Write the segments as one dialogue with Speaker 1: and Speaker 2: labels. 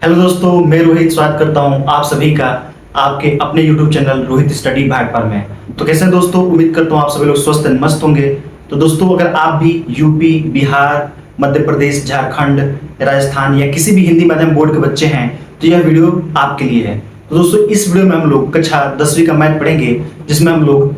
Speaker 1: Hello दोस्तों, मैं रोहित स्वागत करता हूं आप सभी का आपके अपने YouTube channel Rohit study Bhatpar में। तो कैसे हैं दोस्तों, उम्मीद करता हूं आप सभी लोग स्वस्थ एंड मस्त होंगे। तो दोस्तों, अगर आप भी यूपी, बिहार, मध्य प्रदेश, झारखंड, राजस्थान या किसी भी हिंदी माध्यम बोर्ड के बच्चे हैं तो यह वीडियो आपके लिए है। तो दोस्तों, इस वीडियो में हम लोग कक्षा 10वीं का मैथ पढ़ेंगे, जिसमें हम लोग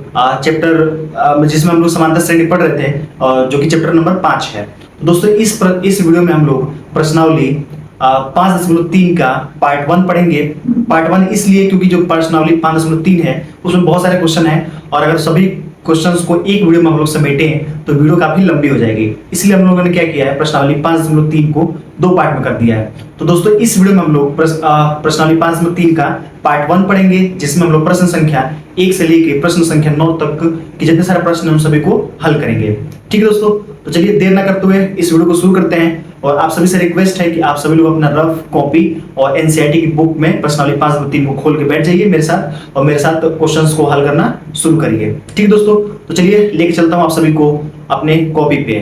Speaker 1: जिसमें हम लोग समांतर श्रेणी पढ़ रहे थे, जो कि चैप्टर नंबर 5 है। तो दोस्तों, इस वीडियो में हम लोग प्रश्नावली 5.3 का पार्ट 1 पढ़ेंगे। पार्ट 1 इसलिए क्योंकि जो प्रश्नावली 5.3 है उसमें बहुत सारे क्वेश्चन हैं, और अगर सभी क्वेश्चंस को एक वीडियो में हम लोग समेटें तो वीडियो काफी लंबी हो जाएगी। इसलिए हम लोगों ने क्या किया है, प्रश्नावली 5.3 को 2 पार्ट में कर दिया है। तो दोस्तों, इस वीडियो में हम लोग प्रश्नावली 5.3 का पार्ट 1 पढ़ेंगे, जिसमें हम लोग प्रश्न संख्या 1 से लेके प्रश्न संख्या 9 तक के जितने सारे प्रश्न हम सभी को हल करेंगे। ठीक है दोस्तों, तो चलिए देर ना करते हुए इस वीडियो को शुरू करते हैं। और आप सभी से रिक्वेस्ट है कि आप सभी लोग अपना रफ कॉपी और एनसीईआरटी की बुक में प्रश्नावली 5.3 को खोल के बैठ जाइए मेरे साथ, और मेरे साथ क्वेश्चंस को हल करना शुरू करिए। ठीक है दोस्तों, तो चलिए लेके चलता हूं आप सभी को अपने कॉपी पे।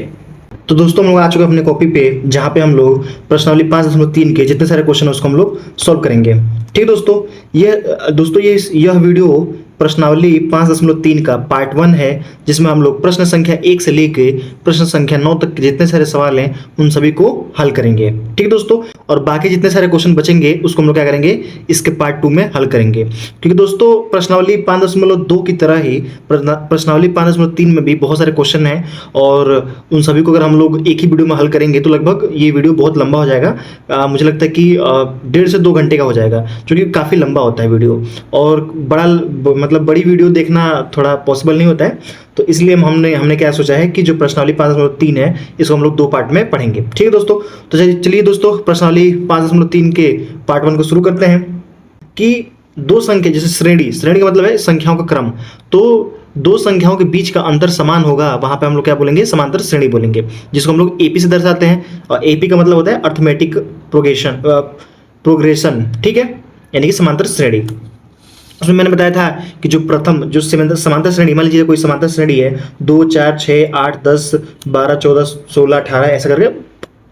Speaker 1: तो दोस्तों, हम लोग आ चुके हैं अपने कॉपी पे, जहां पे हम लोग प्रश्नावली 5.3 के जितने सारे क्वेश्चन है उसको हम लोग सॉल्व करेंगे। ठीक है दोस्तों, यह वीडियो प्रश्नावली 5.3 का पार्ट 1 है, जिसमें हम लोग प्रश्न संख्या 1 से लेके प्रश्न संख्या 9 तक के जितने सारे सवाल हैं उन सभी को हल करेंगे। ठीक है दोस्तों, और बाकी जितने सारे क्वेश्चन बचेंगे उसको हम लोग क्या करेंगे, इसके पार्ट 2 में हल करेंगे। क्योंकि दोस्तों, प्रश्नावली 5.2 की तरह ही प्रश्नावली 5.3 में भी बहुत सारे क्वेश्चन हैं, और उन सभी को अगर हम लोग एक ही वीडियो में हल करेंगे तो लगभग ये वीडियो बहुत लंबा हो जाएगा। मुझे लगता है कि 1.5 से 2 घंटे का हो जाएगा, क्योंकि काफ़ी लंबा होता है वीडियो, और बड़ी वीडियो देखना थोड़ा पॉसिबल नहीं होता है। तो इसलिए हमने क्या सोचा है कि जो प्रश्नावली 5.3 है इसको हम लोग 2 पार्ट में पढ़ेंगे। ठीक है दोस्तों, तो चलिए दोस्तों, प्रश्नावली 5.3 के पार्ट 1 को शुरू करते हैं। कि दो संख्या, जैसे श्रेणी का मतलब है संख्याओं का क्रम, तो दो संख्याओं के बीच का अंतर समान होगा, वहां पे हम लोग क्या बोलेंगे, समांतर श्रेणी बोलेंगे, जिसको हम लोग एपी से दर्शाते हैं। और एपी का मतलब होता है अर्थमेटिक प्रोग्रेशन। ठीक है, यानी कि समांतर श्रेणी। उसमें मैंने बताया था कि जो समांतर श्रेणी, मान लीजिए कोई समांतर श्रेणी है 2, 4, 6, 8, 10, 12, 14, 16, 18 ऐसा करके,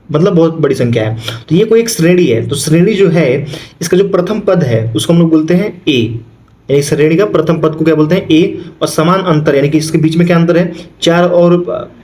Speaker 1: मतलब बहुत बड़ी संख्या है। तो ये कोई एक श्रेणी है। तो श्रेणी जो है, इसका जो प्रथम पद है उसको हम लोग बोलते हैं ए, यानी श्रेणी का प्रथम पद को क्या बोलते हैं, ए। और समान अंतर, यानी कि इसके बीच में क्या अंतर है, 4 और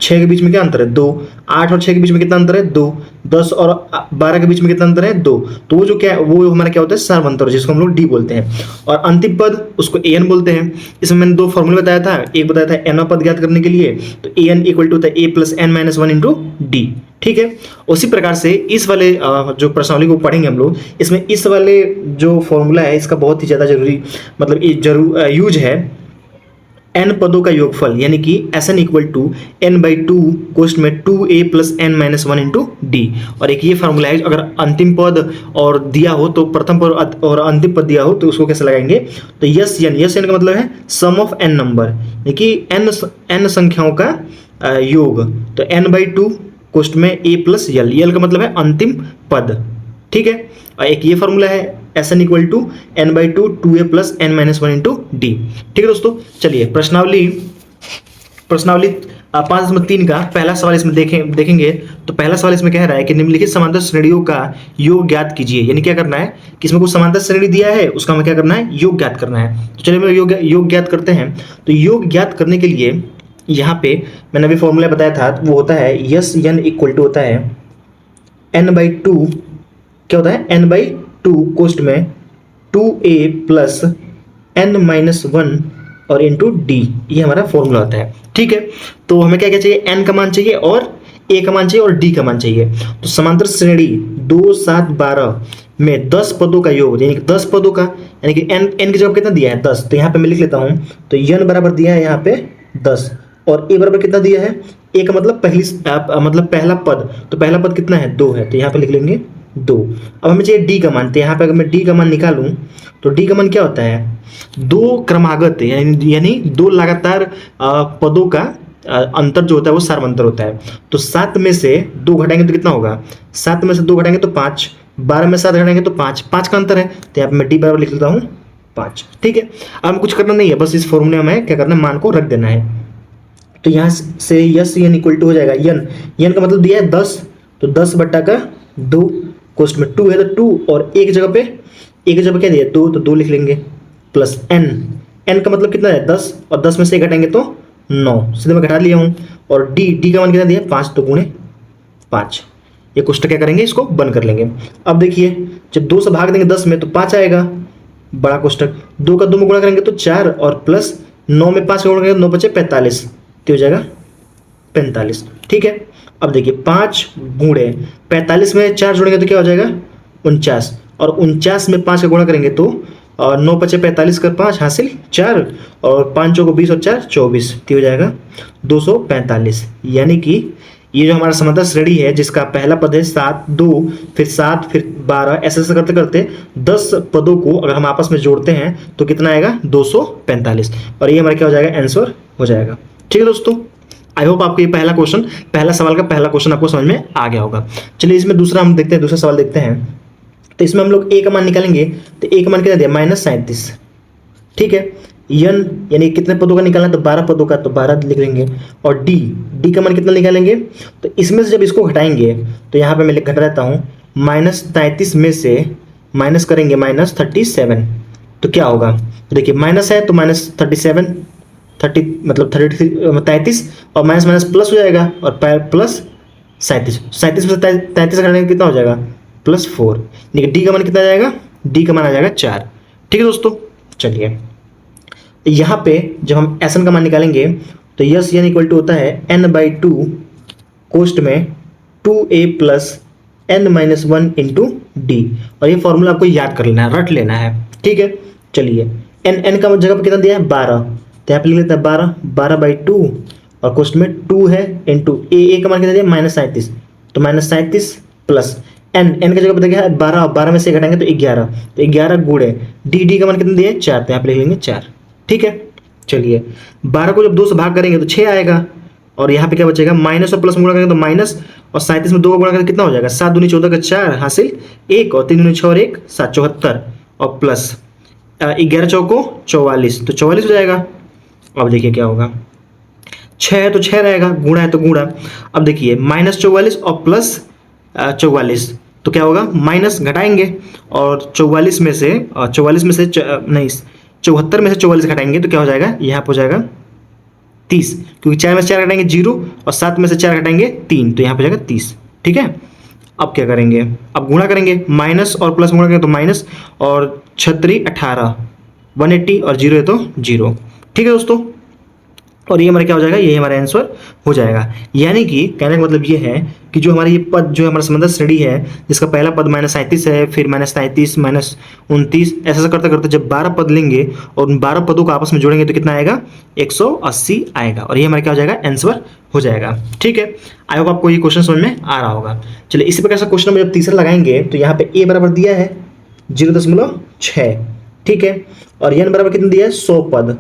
Speaker 1: 6 के बीच में क्या अंतर है, 2। 8 और 6 के बीच में कितना अंतर है, 2। 10 और 12 के बीच में कितना अंतर है, 2। तो वो जो क्या, वो हमारा क्या होता है, सार्वंतर, जिसको हम लोग डी बोलते हैं। और अंतिम पद उसको एन बोलते हैं। इसमें मैंने 2 फॉर्मूले बताया था। एक बताया था एन पद ज्ञात करने के लिए, तो ए एन इक्वल टू होता है a plus N minus 1 into D. ठीक है, उसी प्रकार से इस वाले जो प्रश्नावली को पढ़ेंगे हम लोग, इसमें इस वाले जो फॉर्मूला है इसका बहुत ही ज़्यादा जरूरी, मतलब यूज है। n पदों का योगफल, यानी कि Sn इक्वल टू n/2 कोष्ठ में 2a plus n minus 1 into d. और एक ये फार्मूला है, अगर अंतिम पद और दिया हो तो प्रथम पद और अंतिम पद दिया हो तो उसको कैसे लगाएंगे, तो यस एन का मतलब है सम ऑफ n नंबर, यानी कि n संख्याओं का योग। तो n/2 कोष्ठ में a प्लस यल का मतलब है अंतिम पद। ठीक है, और एक ये फार्मूला है Sn equal to n/2 2a plus n minus 1 into D. ठीक है दोस्तों, चलिए प्रश्नावली 5.3 का पहला सवाल इसमें देखेंगे। तो पहला सवाल इसमें कह रहा है कि निम्नलिखित समांतर श्रेणियों का योग ज्ञात कीजिए। यानी क्या करना है कि इसमें कुछ समांतर श्रेणी दिया है, उसका हमें क्या करना है, योग ज्ञात करना है। तो चलिए हम योग ज्ञात करते हैं। तो योग ज्ञात करने के लिए यहाँ पे मैंने अभी फॉर्मूला बताया था, वो होता है यस एन इक्वल टू होता है n/2, क्या होता है, n/2 कोष्ठ में 2a प्लस n माइनस 1 और इंटू डी, ये हमारा फॉर्मूला होता है। ठीक है, तो हमें क्या क्या चाहिए, n का मान चाहिए और a का मान चाहिए और d का मान चाहिए। तो समांतर श्रेणी 2, 7, 12 में 10 पदों का योग, यानी कि 10 पदों का, यानी कि n की जगह कितना दिया है, 10। तो यहाँ पे मैं लिख लेता हूँ, तो n बराबर दिया है यहाँ पे 10, और a बराबर कितना दिया है, a का मतलब पहला पद, तो पहला पद कितना है, 2 है, तो यहाँ पे लिख लेंगे 2। अब हमें चाहिए डी का मान, तो यहाँ पे अगर मैं डी का मान निकालूं तो डी का मान क्या होता है, 2 क्रमागत, यानी 2 लगातार पदों का अंतर जो होता है वो सार्वंतर होता है। तो 7 में से 2 घटाएंगे तो कितना होगा, 7 में से 2 घटाएंगे तो 5, 12 में 7 घटाएंगे तो 5 का अंतर है। तो यहाँ पे मैं डी बराबर लिख लेता हूँ 5। ठीक है, अब कुछ करना नहीं है, बस इस फॉर्मूले में क्या करना है, मान को रख देना है। तो यहाँ से यस एन इक्वल टू हो जाएगा, यन का मतलब दिया है 10, तो 10 बट्टा का 2 कोष्ट में 2 है तो 2 और एक जगह पे क्या दिया 2 तो 2 लिख लेंगे प्लस n। n का मतलब कितना है 10 और 10 में से 1 घटाएंगे तो 9, सीधे मैं घटा लिया हूँ। और d का मान कितना दिया 5 तो गुणे 5। ये कोष्टक क्या करेंगे इसको बंद कर लेंगे। अब देखिए जब 2 से भाग देंगे 10 में तो 5 आएगा बड़ा कोष्टक। 2 का 2 में गुणा करेंगे तो 4 और प्लस 9 में 5 का गुणा करेंगे 9 बचे 45 तो हो जाएगा 45। ठीक है, अब देखिए 5 गुणे 45 में 4 जोड़ेंगे तो क्या हो जाएगा 49 और 49 में 5 का गुणा करेंगे तो 9 बचे 45 कर 5 हासिल 4 और 5 चौको 20 और 4 24 तो हो जाएगा 245। यानी कि ये जो हमारा समांतर श्रेणी है जिसका पहला पद है 7 2 फिर 7 फिर 12 ऐसे ऐसे करते करते 10 पदों को अगर हम आपस में जोड़ते हैं तो कितना आएगा 245 और ये हमारा क्या हो जाएगा आंसर हो जाएगा। ठीक है दोस्तों, आई होप आपको ये पहला सवाल का पहला क्वेश्चन आपको समझ में आ गया होगा। चलिए इसमें दूसरा हम देखते हैं, दूसरा सवाल देखते हैं। तो इसमें हम लोग ए का मान निकालेंगे तो ए का मान कितना दिया -37। ठीक है, यन यानी कितने पदों का निकालना है तो 12 पदों का तो 12 लिख लेंगे। और डी का मान कितना निकालेंगे तो इसमें से जब इसको घटाएंगे तो यहाँ पे मैं घटा देता हूँ -33 में से माइनस करेंगे -37 तो क्या होगा। तो देखिए माइनस है तो -37 30 मतलब 33 और माइनस माइनस प्लस हो जाएगा और प्लस 37 में से 33 घटाएंगे कितना हो जाएगा +4। देखिए डी का मान कितना आ जाएगा, डी का मान आ जाएगा 4। ठीक है दोस्तों, चलिए यहाँ पे जब हम एस का मान निकालेंगे तो यस एन इक्वल टू होता है n/2 कोष्ट में 2a plus n-1 into d. और ये फॉर्मूला आपको याद कर लेना है, रट लेना है। ठीक है, चलिए n का जगह पे कितना दिया है 12 तो यहाँ पे लिख लेते हैं 12/2 और कोष्ट में 2 है इंटू ए का मान कितना दिया -37 तो -37 प्लस n का जगह पे क्या है 12 में से घटाएंगे तो 11 तो 11 गुणे डी का मान कितना दिया है 4 तो यहाँ पे लिख लेंगे 4। ठीक है, चलिए 12 को जब 2 से भाग करेंगे तो 6 आएगा और यहाँ पे क्या बचेगा माइनस और प्लस में गुणा करेंगे तो माइनस और 37 में 2 का गुणा करेंगे कितना हो जाएगा 7 दूनी 14 का 4 हासिल 1 और 3 दूनी 6 और 1 7 74 और प्लस 11 चौको 44 तो 44 हो जाएगा। अब देखिए क्या होगा 6 है तो 6 रहेगा, गुणा है तो गुणा। अब देखिए -44 और प्लस 44 तो क्या होगा माइनस घटाएंगे और 44 में से नहीं 74 में से 44 घटाएंगे तो क्या हो जाएगा यहाँ पर हो जाएगा 30 क्योंकि 4 में से 4 घटाएंगे 0 और 7 में से 4 घटाएंगे 3 तो यहाँ पे हो जाएगा 30। ठीक है, अब क्या करेंगे अब गुणा करेंगे माइनस और प्लस गुणा करेंगे तो माइनस और 36 18 180 और 0 है तो 0। ठीक है दोस्तों, और ये हमारा क्या हो जाएगा ये हमारा आंसर हो जाएगा। यानी कि कहने का मतलब ये है कि जो हमारा ये पद जो हमारा समांतर श्रेणी है जिसका पहला पद -37 है फिर -37 -29 ऐसा करते करते जब 12 पद लेंगे और उन 12 पदों को आपस में जोड़ेंगे तो कितना आएगा 180 आएगा और ये हमारा क्या हो जाएगा आंसर हो जाएगा। ठीक है, आई होप आपको ये क्वेश्चन समझ में आ रहा होगा। चलिए इसी प्रकार से क्वेश्चन में जब तीसरा लगाएंगे तो यहाँ पे ए बराबर दिया है 0.6। ठीक है, और एन बराबर कितना दिया है 100 पद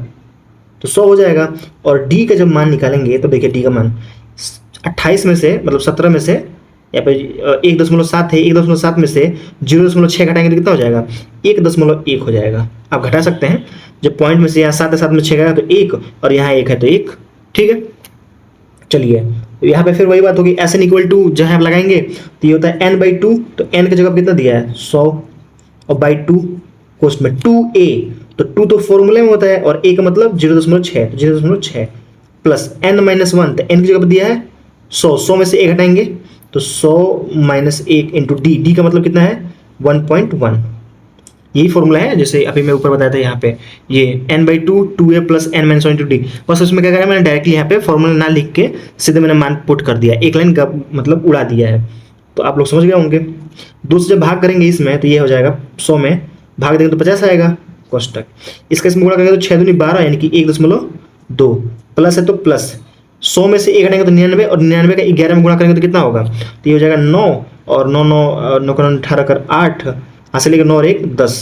Speaker 1: तो 100 हो जाएगा। और डी का जब मान निकालेंगे तो देखिए डी का मान 28 में से मतलब 17 में से यहाँ पे 1.7 है 1.7 में से 0.6 घटाएंगे तो कितना हो जाएगा 1.1 हो जाएगा। आप घटा सकते हैं जब पॉइंट में से यहाँ 7 है 7 में 6 गया तो 1 और यहाँ 1 है तो 1। ठीक है, चलिए यहाँ पे फिर वही बात होगी एस एन इक्वल टू जहाँ आप लगाएंगे तो ये होता है n/2 तो n की जगह कितना दिया है 100 और /2 कोष्ट में 2a तो 2 तो फॉर्मूले में होता है और a का मतलब 0.6 तो 0.6 प्लस n-1 तो n की जगह पर दिया है 100 में से 1 हटाएंगे तो 100 - 1 इंटू डी का मतलब कितना है 1.1। यही फॉर्मूला है जैसे अभी मैं ऊपर बताया था यहाँ पे ये n/2 2a plus n-1 into D. बस उसमें क्या करा मैंने डायरेक्टली यहाँ पे फॉर्मूला ना लिख के सीधे मैंने मान पुट कर दिया, एक लाइन का मतलब उड़ा दिया है तो आप लोग समझ गए होंगे। 2 से जब भाग करेंगे इसमें तो ये हो जाएगा 100 में भाग देंगे तो 50 आएगा कोष्टक। इसका इसमें गुणा करेंगे तो 6 दूनी 12 यानी कि 1.2 प्लस है तो प्लस 100 में से 1 घटाएंगे तो 99 और 99 का 11 में गुणा करेंगे तो कितना होगा तो ये हो जाएगा 9 और 9 9 9 18 कर 8 हासिल लेकर 9 और 1 10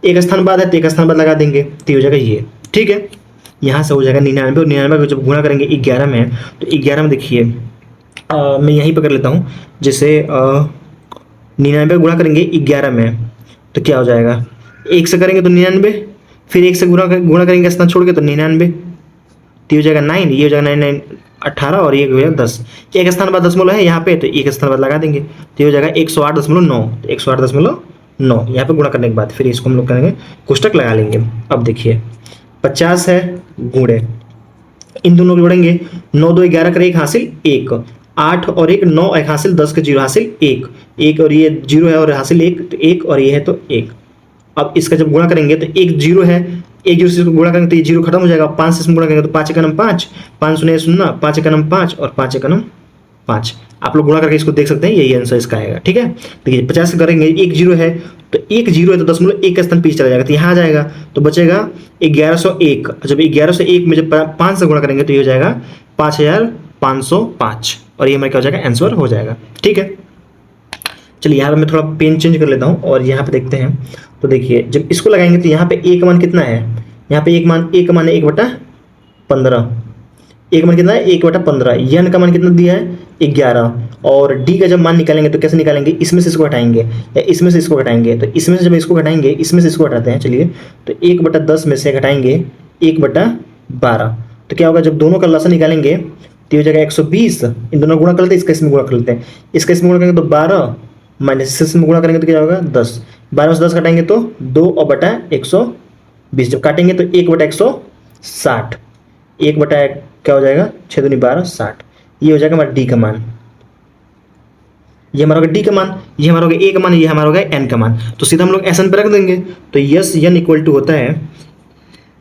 Speaker 1: एक स्थान बाद है तो एक स्थान बाद लगा देंगे तो ये हो जाएगा ये। ठीक है, यहाँ से हो जाएगा 99 और 99 को जब गुणा करेंगे 11 में तो 11 में देखिए मैं यहीं पर कर लेता हूँ जैसे 99 गुणा करेंगे 11 में तो क्या हो जाएगा 1 से करेंगे तो 99 फिर 1 से गुणा करेंगे स्थान छोड़ के तो 99 तो ये हो जाएगा 9 ये हो जाएगा 9 9 18 और ये हो गया 10। एक स्थान बाद दशमलव है यहाँ पे, तो एक स्थान बाद लगा देंगे, तो ये हो जाएगा 108.9। तो 108.9 यहाँ पे गुणा करने के बाद फिर इसको हम लोग करेंगे कोष्टक लगा लेंगे। अब देखिए 50 है गुणे, इन दोनों को जोड़ेंगे, 9 2 11 करे 1 हासिल 1, 8 और 1 9 1 हासिल 10 के 0 हासिल 1, 1 और ये 0 है और हासिल 1, तो 1 और ये है तो 1। अब इसका जब गुणा करेंगे तो 1 0 है, 1 0 से इसको गुणा करेंगे तो ये 0 खत्म हो जाएगा, 5 से इसमें गुणा करेंगे तो 5 एकम 5, 5 शून्य 0, 5 एकम 5 और 5 एकम 5। आप लोग गुणा करके इसको देख सकते हैं, यही आंसर इसका आएगा। ठीक है, देखिए 50 से करेंगे, 1 0 है तो 1 0 है तो दशमलव 1 का स्थान पीछे चला जाएगा, तो यहाँ आ जाएगा, तो बचेगा 1101। जब 1101 में जब 5 से गुणा करेंगे तो ये हो जाएगा 5505, और ये हमारा क्या हो जाएगा, आंसर हो जाएगा। ठीक है, चलिए यहाँ पे मैं थोड़ा पेन चेंज कर लेता हूँ और यहाँ पे देखते हैं। तो देखिए जब इसको लगाएंगे तो यहाँ पे ए का मान कितना है, यहाँ पे एक मान है 1/15, ए का मान कितना है 1/15, एन का मान कितना दिया है 11, और डी का जब मान निकालेंगे तो कैसे निकालेंगे, इसमें से इसको हटाएंगे या इसमें से इसको घटाएंगे, तो इसमें से जब इसको घटाएंगे, इसमें से इसको हटाते हैं, चलिए तो 1/10 में से घटाएंगे 1/12, तो क्या होगा, जब दोनों का लसन निकालेंगे तो ये हो जाएगा 120, इन दोनों गुणा कर लेते हैं, इसका इसमें गुणा कर लेते हैं, इसका इसमें गुणा करेंगे तो 12 माइनस इसमें गुणा करेंगे तो क्या होगा 10, 12 से 10 घटाएंगे तो 2 और बटा 120, जब काटेंगे तो 1/160, 1 बटा क्या हो जाएगा 6 दूनी 12 60, ये हो जाएगा हमारा डी का मान, ये हमारा होगा डी का मान, ये हमारा होगा ए का मान, ये हमारा होगा एन का मान। तो सीधा हम लोग एस एन पे रख देंगे, तो यस एन इक्वल टू होता है,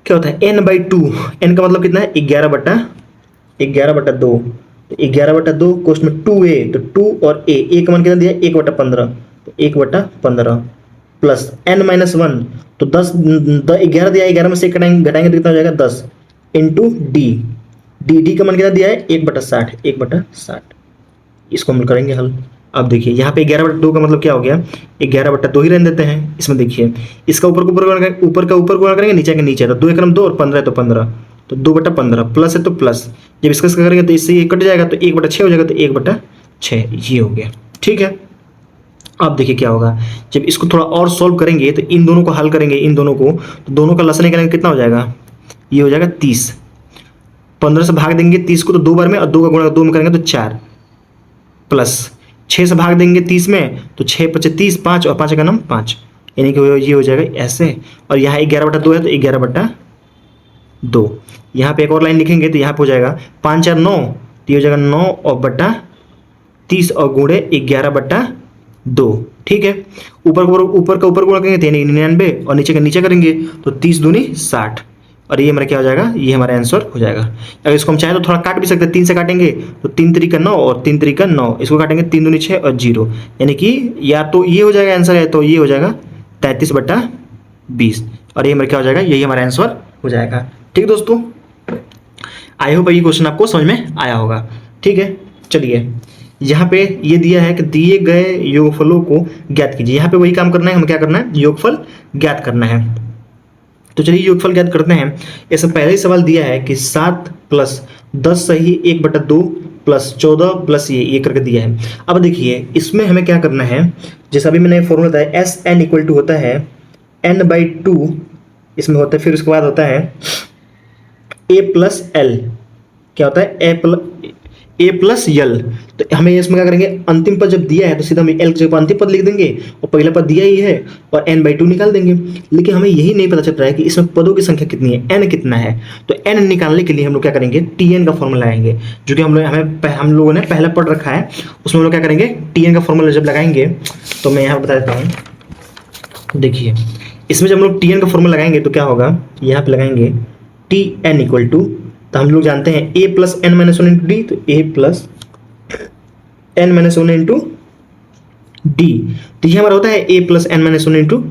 Speaker 1: क्या होता है n/2, एन का मतलब कितना है 11/2, तो 11/2 कोष्ट में 2a, तो 2 और a का मान कितना दिया 1/15, तो 1/15 प्लस n-1, तो 10 11 दिया है, 11 में से घटाएंगे तो कितना हो जाएगा 10 इंटू डी का मान कितना दिया है 1/60, इसको हम करेंगे हल। अब देखिए यहाँ पे 11/2 का मतलब क्या हो गया, 11/2 ही रहने देते हैं। इसमें देखिए इसका ऊपर का ऊपर गुणा करेंगे, नीचे का नीचे, तो 2 एकम 2 और 15 है तो 15, तो 2/15 प्लस है तो प्लस, जब इसका करेंगे तो इससे ये कट जाएगा तो 1/6 हो जाएगा, तो 1/6 ये हो गया। ठीक है, अब देखिए क्या होगा, जब इसको थोड़ा और सॉल्व करेंगे तो इन दोनों को हल करेंगे, इन दोनों को, तो दोनों का लसन निकालेंगे कितना हो जाएगा, ये हो जाएगा 30, 15 से भाग देंगे 30 को तो 2 बार में, और 2 का गुणा 2 में करेंगे तो 4, प्लस 6 से भाग देंगे 30 में तो 6 × 5 = 30, 5 और 5 का नाम 5, यानी कि ये हो जाएगा ऐसे, और यहाँ 11/2 है तो 11/2, यहाँ पे एक और लाइन लिखेंगे तो यहाँ पे हो जाएगा 5 4 9, तो ये हो जाएगा 9 और बटा 30 और गुणे 11/2। ठीक है, ऊपर का ऊपर गुणा करेंगे तो 99, और नीचे का नीचे करेंगे तो 30 दूनी 60, और ये हमारा क्या हो जाएगा, ये हमारा आंसर हो जाएगा। अगर इसको हम चाहें तो थोड़ा काट भी सकते हैं, 3 से काटेंगे तो 3 3 9 और 3 3 9, इसको काटेंगे 3 दूनी 6 और 0, यानी कि या तो ये हो जाएगा आंसर, है तो ये हो जाएगा 33/20, और ये हमारा क्या हो जाएगा, यही हमारा आंसर हो जाएगा। ठीक है दोस्तों, आई होप ये क्वेश्चन आपको समझ में आया होगा। ठीक है, चलिए यहाँ पे ये दिया है कि दिए गए योगफलों को ज्ञात कीजिए, यहाँ पे वही काम करना है, हम क्या करना है, योगफल ज्ञात करना है। तो चलिए योगफल ज्ञात करते हैं। ऐसा पहले ही सवाल दिया है कि 7 + 10 सही 1/2 प्लस 14 प्लस ये करके दिया है। अब देखिए इसमें हमें क्या करना है, जैसा अभी मैंने फॉर्मूला बताया SN इक्वल टू होता है n/2 इसमें होता है, फिर उसके बाद होता है A + L, क्या होता है A + L। तो हमें इसमें क्या करेंगे, अंतिम पद जब दिया है तो सीधा हम L की जगह अंतिम पद लिख देंगे और पहला पद दिया ही है और n/2 निकाल देंगे। लेकिन हमें यही नहीं पता चल रहा है कि इसमें पदों की संख्या कितनी है, n कितना है। तो n निकालने के लिए हम लोग क्या करेंगे, Tn का फॉर्मूला लगाएंगे, जो कि हम लोगों ने पहले पढ़ रखा है। उसमें हम लोग क्या करेंगे, Tn का फॉर्मूला जब लगाएंगे तो मैं यहाँ बता देता हूँ। देखिए इसमें जब हम लोग Tn का फॉर्मूला लगाएंगे तो क्या होगा, यहाँ पे लगाएंगे Tn इक्वल टू, तो हम लोग जानते हैं A + n-1 × d, तो A + n-1 × d, तो ये हमारा होता है A + n-1 ×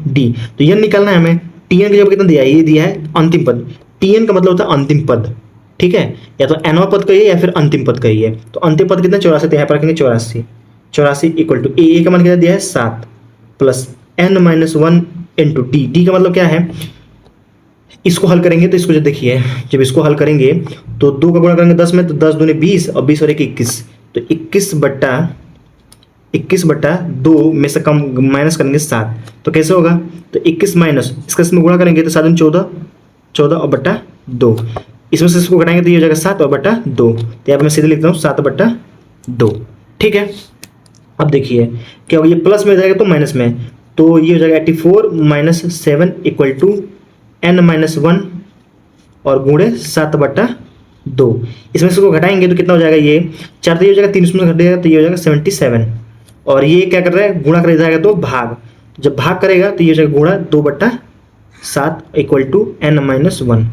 Speaker 1: d। तो यह निकालना है हमें। Tn का जब कितना दिया है, ये दिया है अंतिम पद। Tn का मतलब होता है अंतिम पद, ठीक है, या तो nवां पद कहिए या फिर अंतिम पद कहिए। तो अंतिम पद कितना 84, तो यहाँ पर रखेंगे 84 इक्वल टू A का मान कितना दिया है 7 + n-1 × d। d का मतलब क्या है, इसको हल करेंगे तो इसको जो देखिए, जब इसको हल करेंगे तो 2 का गुणा करेंगे 10 में, तो 10 दूनी 20 और 20 और 1 21, तो 21/2 में से कम माइनस करेंगे 7, तो कैसे होगा, तो 21 माइनस इसका इसमें गुणा करेंगे तो 7 × 14 और बटा 2, इसमें से इसको घटाएंगे तो ये हो जाएगा 7 और बटा 2। तो यहाँ पर मैं सीधे लिखता हूँ 7 बटा 2। ठीक है, अब देखिए क्या होगा, ये प्लस में हो जाएगा तो माइनस में, तो ये हो जाएगा 84 माइनस 7 इक्वल टू n-1 और गुणे 7 बटा 2। इसमें से इसको घटाएंगे तो कितना हो जाएगा, ये 4 तो ये हो जाएगा, 3 उसमें घटेगा तो ये हो जाएगा 77। और ये क्या कर रहा है, गुणा कर जाएगा तो भाग, जब भाग करेगा तो ये हो जाएगा गुणा 2 बटा 7 इक्वल टू n-1।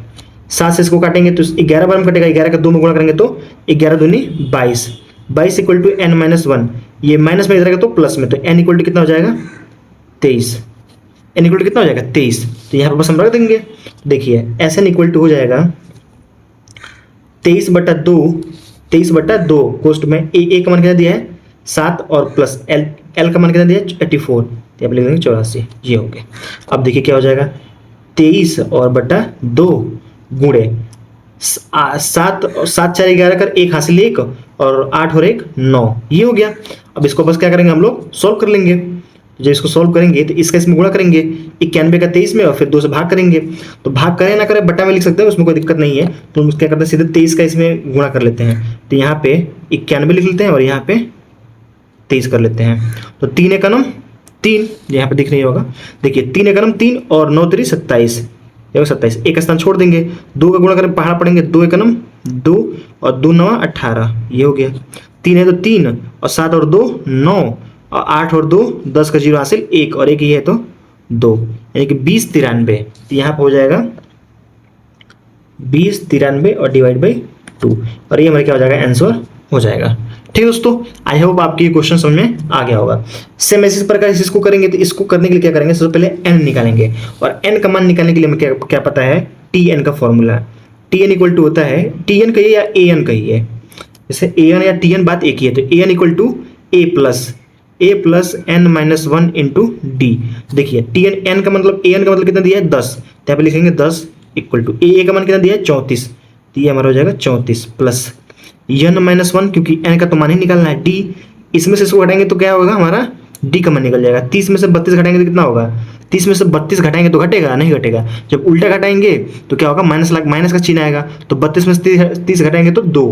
Speaker 1: 7 से इसको काटेंगे तो 11 बार में कटेगा, 11 का 2 में गुणा करेंगे तो 11 दूनी 22, 22 इक्वल टू n-1। ये माइनस में इधर आएगा तो प्लस में, तो n इक्वल टू कितना हो जाएगा 23। n इक्वल टू कितना हो जाएगा 23, तो यहाँ पर बस हम रख देंगे। देखिए एस एन इक्वल टू हो जाएगा 23 बटा 2, 23 बटा 2 कोष्ट में ए का मान कितना दिया है 7 और प्लस एल का मान कितना दिया है 84, तो आप लिख देंगे 84। ये हो गया। अब देखिए क्या हो जाएगा 23 और बटा 2 गुणे 7 4 11 कर 1 हासिल 1 और 8 और 1 9, ये हो गया। अब इसको बस क्या करेंगे हम लोग सॉल्व कर लेंगे। जब इसको सॉल्व करेंगे तो इसका इसमें गुणा करेंगे 91 का 23 में और फिर 2 से भाग करेंगे, तो भाग करें ना करें बटा में लिख सकते हैं, उसमें कोई दिक्कत नहीं है। तो हम क्या करते हैं सीधे 23 का इसमें गुणा कर लेते हैं, तो यहाँ पे 91 लिख लेते हैं और यहाँ पे 23 कर लेते हैं। तो 3 एकम 3 यहाँ पे दिख नहीं होगा, देखिए 3 एकम 3 और 9 3 27, 27 एक स्थान छोड़ देंगे, 2 का गुणा करें पहाड़ पड़ेंगे, 2 एकम 2 और 2 9 18, ये हो गया। 3 है तो 3 और 7 और 2 9 और 8 और 2 10 का 0 हासिल 1 और 1 ये है तो 2, यानी कि 20 93। तो यहाँ पर हो जाएगा 20 93 और डिवाइड बाई 2, और ये हमारा क्या हो जाएगा आंसर हो जाएगा। ठीक है दोस्तों, आई होप आपके ये क्वेश्चन समझ में आ गया होगा। सेम इसी प्रकार से इसको करेंगे, तो इसको करने के लिए क्या करेंगे, सबसे पहले n निकालेंगे, और n का मान निकालने के लिए हमें क्या पता है, tn का फॉर्मूला। tn इक्वल टू होता है, tn कहिए या an कहिए, जैसे an या tn बात एक ही है, तो an equal to a plus n-1 into D. देखिए tn n का मतलब an का मतलब कितना दिया है 10, तो यहाँ पे लिखेंगे 10 इक्वल टू a का मान कितना दिया है 34, तो ये हमारा हो जाएगा 34 प्लस n-1, क्योंकि n का तो मान ही निकालना है, d इसमें से इसको घटाएंगे तो क्या होगा हमारा d का मान निकल जाएगा। 30 में से 32 घटाएंगे तो कितना होगा, 30 में से 32 घटाएंगे तो घटेगा नहीं घटेगा, जब उल्टा घटाएंगे तो क्या होगा माइनस का चिन्ह आएगा, तो 32 में से 30 घटाएंगे तो 2,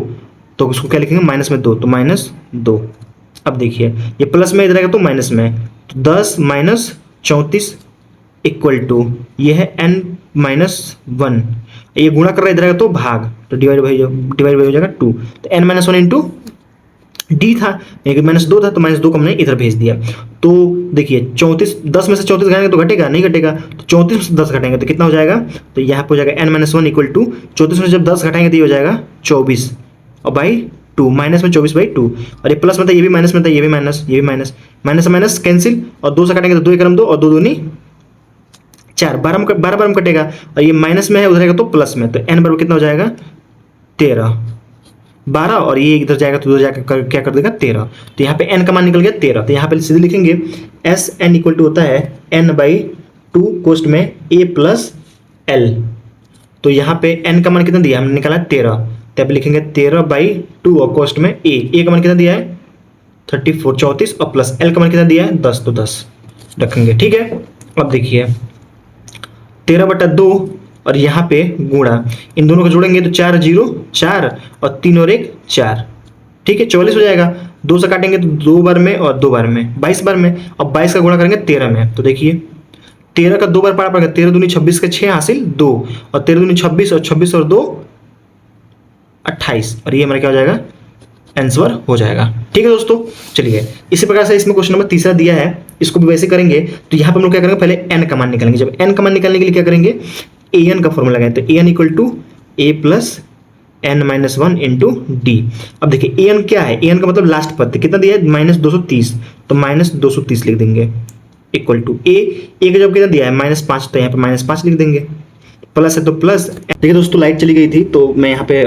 Speaker 1: तो उसको क्या लिखेंगे माइनस में 2, तो -2। अब देखिए ये प्लस में इधर आएगा तो माइनस में, तो 10 माइनस 34 इक्वल टू ये है n-1, ये गुणा कर रहा है इधर आएगा तो भाग, तो डिवाइड बाई हो जाएगा 2, तो n-1 इंटू डी था, -2 था, तो -2 को हमने इधर भेज दिया। तो देखिए 34, 10 में से 34 घटाएंगे तो घटेगा नहीं घटेगा, तो 34 में से 10 घटाएंगे तो कितना हो जाएगा, तो यहाँ पे हो जाएगा n-1 इक्वल टू 34 में जब 10 घटाएंगे तो ये हो जाएगा 24 और बाई 2, माइनस में 24 बाई 2, और ये प्लस में था, ये भी माइनस में था, ये भी माइनस से माइनस कैंसिल, और 2 से काटेंगे तो 2 एकम 2 और 2 दूनी 4, 12 बार में कटेगा, और ये माइनस में है उधर आएगा तो प्लस में, तो n बराबर कितना हो जाएगा 13, 12 और ये इधर जाएगा तो उधर जाकर क्या कर देगा 13, तो यहाँ पे n का मान निकल गया 13। तो यहाँ पे सीधे लिखेंगे एस एन इक्वल टू होता है n/2 कोष्ट में a प्लस l, तो यहाँ पे n का मान कितना दिया हमने निकाला 13, तब लिखेंगे 13/2 और कोष्ट में a का मान कितना दिया है 34 और प्लस l का मान कितना दिया है 10, तो 10 रखेंगे। ठीक है, अब देखिए 13/2 और यहाँ पे गुणा, इन दोनों को जोड़ेंगे तो 4 0 4 और 3 और 1 4, ठीक है 44 हो जाएगा। 2 से काटेंगे तो 2 बार में और 2 बार में 22 बार में, और 22 का गुणा करेंगे 13 में, तो देखिए 13 का 2 बार पारा पड़ेगा, 13 दूनी 26 का 6 हासिल 2, और 13 दूनी 26 और 26 और 2 28, और ये हमारा क्या हो जाएगा आंसर हो जाएगा। ठीक है दोस्तों, चलिए इसी प्रकार से इसमें क्वेश्चन नंबर तीसरा दिया है, इसको भी वैसे करेंगे। तो यहाँ पर हम लोग क्या करेंगे, पहले n का मान निकालेंगे। जब n का मान निकालने के लिए क्या करेंगे, an का फॉर्मूला लगाएं, तो an equal to a plus n-1 into D. अब देखिए an क्या है, an का मतलब लास्ट पद कितना दिया है -230, तो -230 लिख देंगे इक्वल टू a का जब कितना दिया है -5, तो यहाँ पे -5 लिख देंगे, प्लस है तो प्लस। देखिए दोस्तों लाइट चली गई थी तो मैं यहाँ पे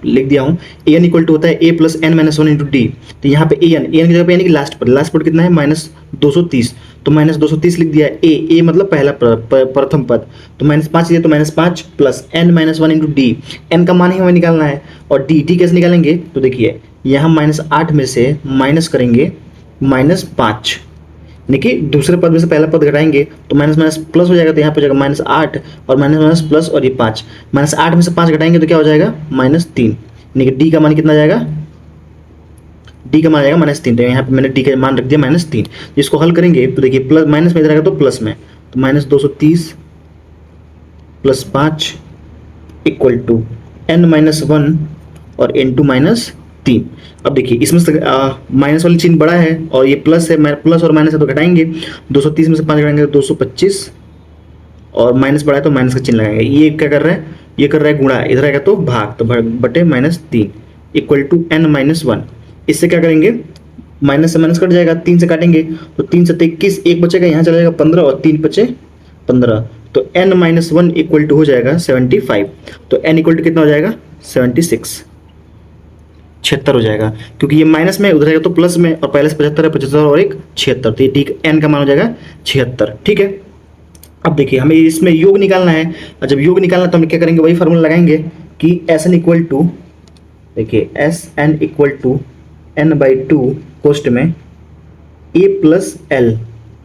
Speaker 1: लिख दिया हूँ, an इक्वल टू होता है a plus n-1 into D. तो यहाँ पे an की जगह पे यानी कि लास्ट पद कितना है -230, तो -230 लिख दिया। a मतलब पहला प्रथम पद, तो -5 दिया तो -5 plus n-1 into D, n का मान ही हमें निकालना है। और डी कैसे निकालेंगे, तो देखिए यहाँ -8 में से माइनस करेंगे -5, यानी कि दूसरे पद में से पहला पद घटाएंगे तो माइनस माइनस प्लस हो जाएगा, तो यहाँ पे हो जाएगा -8 और माइनस माइनस प्लस और ये 5, -8 में से 5 घटाएंगे तो क्या हो जाएगा -3, यानी कि डी का मान कितना जाएगा, डी का मान आएगा -3। तो यहाँ पे मैंने डी का मान रख दिया -3। इसको हल करेंगे तो देखिए प्लस माइनस में इधर आएगा तो प्लस में, तो -230 प्लस 5 इक्वल टू n-1 और n2 -3। अब देखिए इसमें से माइनस वाली चिन्ह बड़ा है और ये प्लस है, प्लस और माइनस है तो घटाएंगे, 230 में से 5 घटाएंगे तो 225 और माइनस बड़ा है तो माइनस का चिन्ह लगाएंगे। ये क्या कर रहा है, ये कर रहा है गुणा, इधर आएगा तो भाग, तो बटे -3 इक्वल टू n-1। इससे क्या करेंगे, माइनस से माइनस कट जाएगा, 3 से काटेंगे तो 3 से 21, एक बचेगा, यहाँ चला जाएगा 15 और 3 बचे 15, तो n-1 इक्वल टू हो जाएगा 75। तो n इक्वल टू कितना हो जाएगा 76 हो जाएगा, क्योंकि ये माइनस में उधर आएगा तो प्लस में, और पहले से 75 है, 75 और एक 76, तो ये ठीक n का मान हो जाएगा 76। ठीक है, अब देखिए हमें इसमें योग निकालना है, और जब योग निकालना है तो हम क्या करेंगे, वही फार्मूला लगाएंगे कि Sn इक्वल टू, देखिए Sn इक्वल टू n/2 कोष्ट में a प्लस l।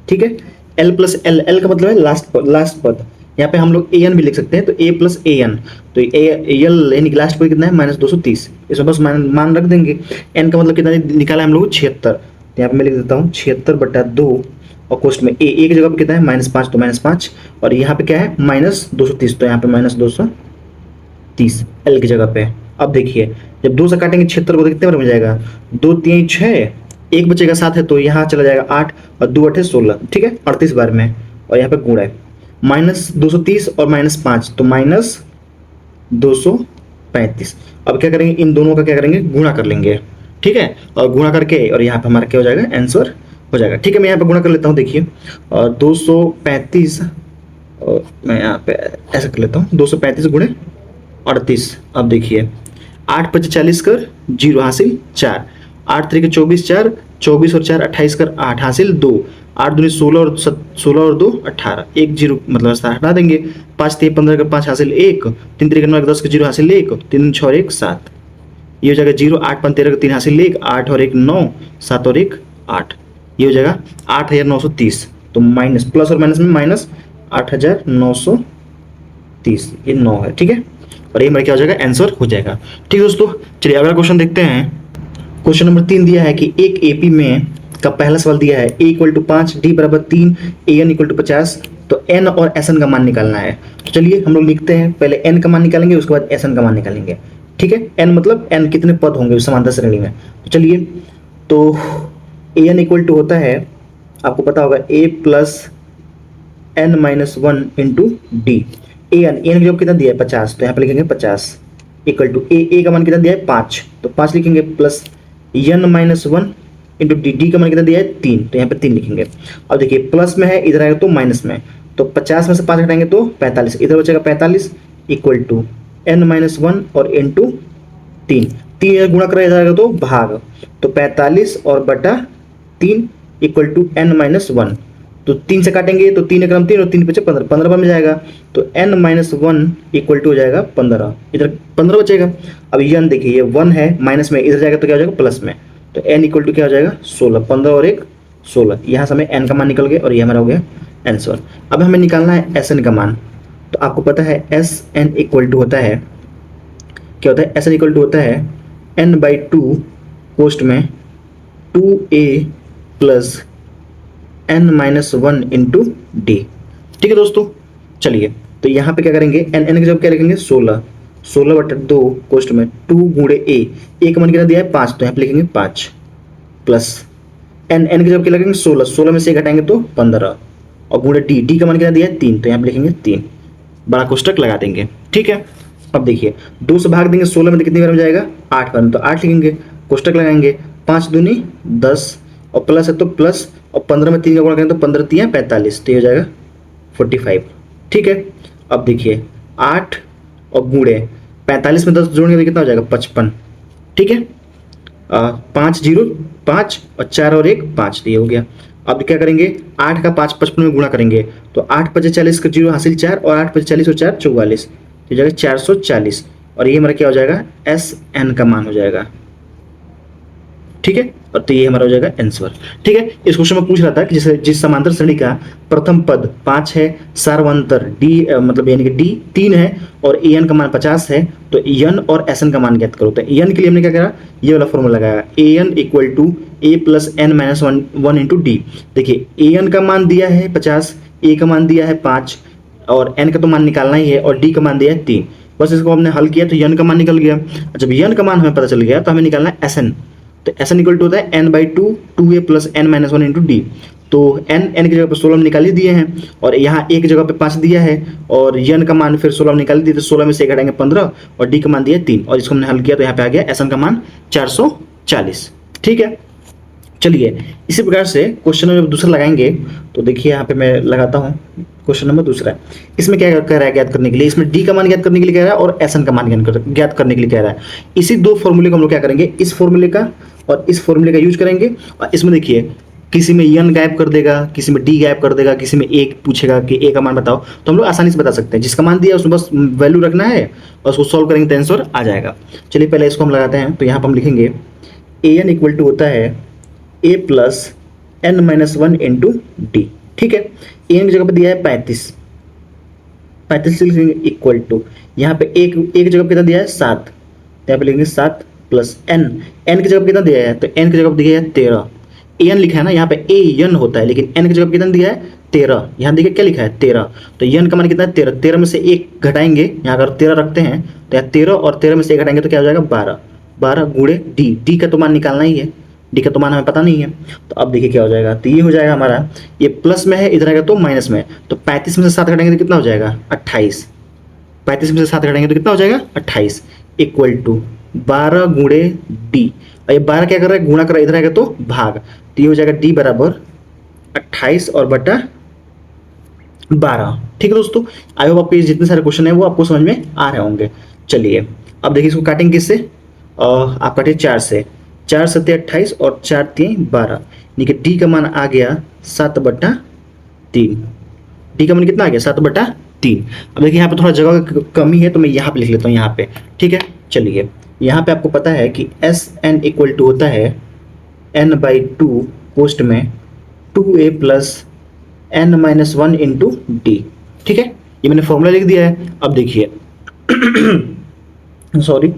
Speaker 1: ठीक है, l प्लस l, l का मतलब है लास्ट पद, यहाँ पे हम लोग an भी लिख सकते हैं, तो a प्लस an, तो l यानी कि लास्ट पद कितना है -230, इसमें बस मान रख देंगे। n का मतलब कितना निकाला हम लोग 76, तो यहाँ पे मैं लिख देता हूँ 76/2 और कोष्ट में a की जगह पे कितना है -5, तो -5, और यहाँ पे क्या है -230, तो यहाँ पे -230 l की जगह पे। अब देखिए जब 2 से काटेंगे 76 को तो कितने बार में जाएगा, 2 3 6, एक बचेगा 7 है तो यहाँ चला जाएगा 8 और 2 8 16, ठीक है 38 बार में, और यहाँ पे गुणा है -230 और -5 तो -235। अब क्या करेंगे, इन दोनों का क्या करेंगे, गुणा कर लेंगे। ठीक है, और गुणा करके और यहाँ पे हमारा क्या हो जाएगा, आंसर हो जाएगा। ठीक है, मैं यहाँ पे गुणा कर लेता हूँ, देखिए 235, और मैं यहाँ पे ऐसा कर लेता हूँ 235 गुणे 38। अब देखिए 8 5 40 कर 0 हासिल 4, 8 3 24 4, 24 और 4 28 कर 8 हासिल 2, 8 दूनी 16 और 2 18, 1 0 मतलब हटा देंगे, 5 3 15 का 5 हासिल 1, 3 3 9 10 का 0 हासिल 1, 3 6 और 1 7, ये हो जाएगा 0, 8 5 13 का 3 हासिल 1, 8 और 1 9, 7 और 1 8, ये हो जाएगा 8930। तो माइनस प्लस और माइनस में -8930, ये 9 है। ठीक है, और ये हमारा क्या हो जाएगा, आंसर हो जाएगा। ठीक है दोस्तों, चलिए अगला क्वेश्चन देखते हैं। क्वेश्चन नंबर 3 दिया है कि एक एपी में का पहला सवाल दिया है a इक्वल टू 5, d बराबर 3, an इक्वल टू 50, तो n और sn का मान निकालना है। तो चलिए हम लोग लिखते हैं, पहले n का मान निकालेंगे, उसके बाद sn का मान निकालेंगे। ठीक है, n मतलब n कितने पद होंगे उस समांतर श्रेणी में। तो चलिए, तो an इक्वल टू होता है, आपको पता होगा a plus n-1 into D. an की जब कितना दिया है 50, तो यहाँ पे लिखेंगे 50 इक्वल टू a का मान कितना दिया है 5, तो 5 लिखेंगे, प्लस n-1 इंटू डी का मान कितना दिया है 3, तो यहाँ पे 3 लिखेंगे। अब देखिए प्लस में है, इधर आएगा तो माइनस में, तो 50 में से 5 घटाएंगे तो 45, इधर बचेगा 45 इक्वल टू n-1 और इंटू 3 गुणा करा जाएगा तो भाग, तो 45 और बटा 3 इक्वल टू n-1, तो 3 से काटेंगे तो 3 क्रम 3 और 3 बचे 15, 15 बार में जाएगा, तो n-1 इक्वल टू हो जाएगा 15, इधर 15 बचेगा। अब n देखिए ये 1 है, माइनस में इधर जाएगा तो क्या हो जाएगा प्लस में, तो n इक्वल टू क्या हो जाएगा 16, 15 और 1 16, यहाँ से हमें n का मान निकल गया और ये हमारा हो गया आंसर। अब हमें निकालना है sn का मान, तो आपको पता है sn इक्वल टू होता है, क्या होता है, sn इक्वल टू होता है n/2 पोस्ट में 2a plus n-1 into D. ठीक है दोस्तों, चलिए तो यहाँ पे क्या करेंगे, n की जगह क्या लिखेंगे 16/2 कोष्ट में 2 गुणे a का मान कितना दिया है 5, तो यहाँ पे लिखेंगे 5 प्लस n की जगह क्या लगेंगे 16 में से घटाएंगे तो 15 और गुणे डी का मान कितना दिया है 3, तो यहाँ पे लिखेंगे 3, बड़ा कोष्टक लगा देंगे। ठीक है, अब देखिए 2 से भाग देंगे 16 में तो कितनी बार में जाएगा 8 बार में, तो 8 लिखेंगे, कोष्टक लगाएंगे, 5 दूनी 10 और प्लस है तो प्लस, और 15 में 3 का गुणा करेंगे तो 15 3 45, तो ये हो जाएगा 45। ठीक है, अब देखिए 8 और गुणे 45 में 10 जोड़ेंगे तो कितना हो जाएगा 55। ठीक है, 5 0 5 और 4 और 1 5, तो ये हो गया। अब क्या करेंगे, 8 का 5 55 में गुणा करेंगे, तो 8 5 40 का 0 हासिल 4, और 8 5 40 और 4 44, तो जाएगा 440, और ये हमारा क्या हो जाएगा, SN का मान हो जाएगा। ठीक है, और तो ये हमारा हो जाएगा आंसर। ठीक है, इस क्वेश्चन में पूछ रहा था कि जैसे जिस समांतर श्रेणी का प्रथम पद 5 है, सार्वंतर डी मतलब यानी कि डी 3 है और एन का मान 50 है, तो एन और एस एन का मान ज्ञात करो। तो एन के लिए हमने क्या करा, ये वाला फॉर्मूला लगाया, a n equal to A plus N minus one into D. देखिए ए एन का मान दिया है 50, ए का मान दिया है 5 और एन का तो मान निकालना ही है और डी का मान दिया है 3। बस इसको हमने हल किया तो एन का मान निकल गया। जब एन का मान हमें पता चल गया तो हमें निकालना है एस एन। तो एस एन इक्वल टू होता है N by two, two A plus N minus one into D. तो एन की जगह पर 16 निकाल ही दिए हैं और यहाँ एक जगह पे 5 दिया है और एन का मान फिर 16 निकाल दिए, तो 16 में से एक घटाएंगे 15 और डी का मान दिया 3 और इसको हमने हल किया तो यहाँ पे आ गया एस एन का मान 440। ठीक है, चलिए इसी प्रकार से क्वेश्चन नंबर दूसरा लगाएंगे। तो देखिए यहाँ पे मैं लगाता हूँ क्वेश्चन नंबर दूसरा। इसमें क्या कह रहा है ज्ञात करने के लिए, इसमें डी का मान ज्ञात करने के लिए कह रहा है और एस एन का मान ज्ञात करने के लिए कह रहा है। इसी दो फॉर्मूले को हम लोग क्या करेंगे, इस फॉर्मूले का और इस फॉर्मूले का यूज करेंगे। और इसमें देखिए किसी में एन गायब कर देगा, किसी में डी गायब कर देगा, किसी में एक पूछेगा कि ए का मान बताओ, तो हम लोग आसानी से बता सकते हैं। जिसका मान दिया उसमें बस वैल्यू रखना है और उसको सॉल्व करेंगे तो आंसर आ जाएगा। चलिए पहले इसको हम लगाते हैं। तो यहाँ पर हम लिखेंगे ए एन इक्वल टू होता है a plus N minus one into D. ठीक है, ए एन की जगह पर दिया है 35, 35 से लिखेंगे इक्वल टू, यहाँ पे एक जगह पर कितना दिया है 7, यहाँ पे लिखेंगे 7 प्लस एन, एन की जगह पर कितना दिया है, तो एन की जगह पर दिया है 13। एन लिखा है ना, यहाँ पे ए एन होता है लेकिन एन की जगह पर कितना दिया है 13। यहाँ देखिए क्या लिखा है 13, तो एन का मान कितना है 13, 13 में से एक घटाएंगे, यहाँ अगर 13 रखते हैं तो यहाँ 13 और 13 में से एक घटाएंगे तो क्या हो जाएगा 12, 12 गुणे डी, डी का तो मान निकालना ही है, डी का तो मान हमें पता नहीं है। तो अब देखिए क्या हो जाएगा, तो ये हो जाएगा हमारा, ये प्लस में है इधर आएगा तो माइनस में, तो 35 में से 7 घटाएंगे तो कितना हो जाएगा 28, 35 में से 7 घटाएंगे तो कितना हो जाएगा 28 इक्वल टू 12 गुणे डी। और ये 12 क्या कर रहा है, गुणा कर रहा है, इधर आएगा तो भाग, तो ये हो जाएगा डी बराबर 28 और बटा 12। ठीक है दोस्तों, आई होप आपके जितने सारे क्वेश्चन है वो आपको समझ में आ रहे होंगे। चलिए अब देखिए इसको काटेंगे किससे, आप काटिए 4 से, 4 सत्ते 28 और 4 3 12, यानी कि डी का मान आ गया 7/3। डी का मान कितना आ गया 7/3। अब देखिए यहाँ पे थोड़ा जगह की कमी है तो मैं यहाँ पे लिख लेता हूँ यहाँ पे। ठीक है, चलिए यहाँ पे आपको पता है कि एस एन इक्वल टू होता है एन बाई टू पोस्ट में 2a plus N minus one into D. ठीक है, ये मैंने फॉर्मूला लिख दिया है। अब देखिए सॉरी,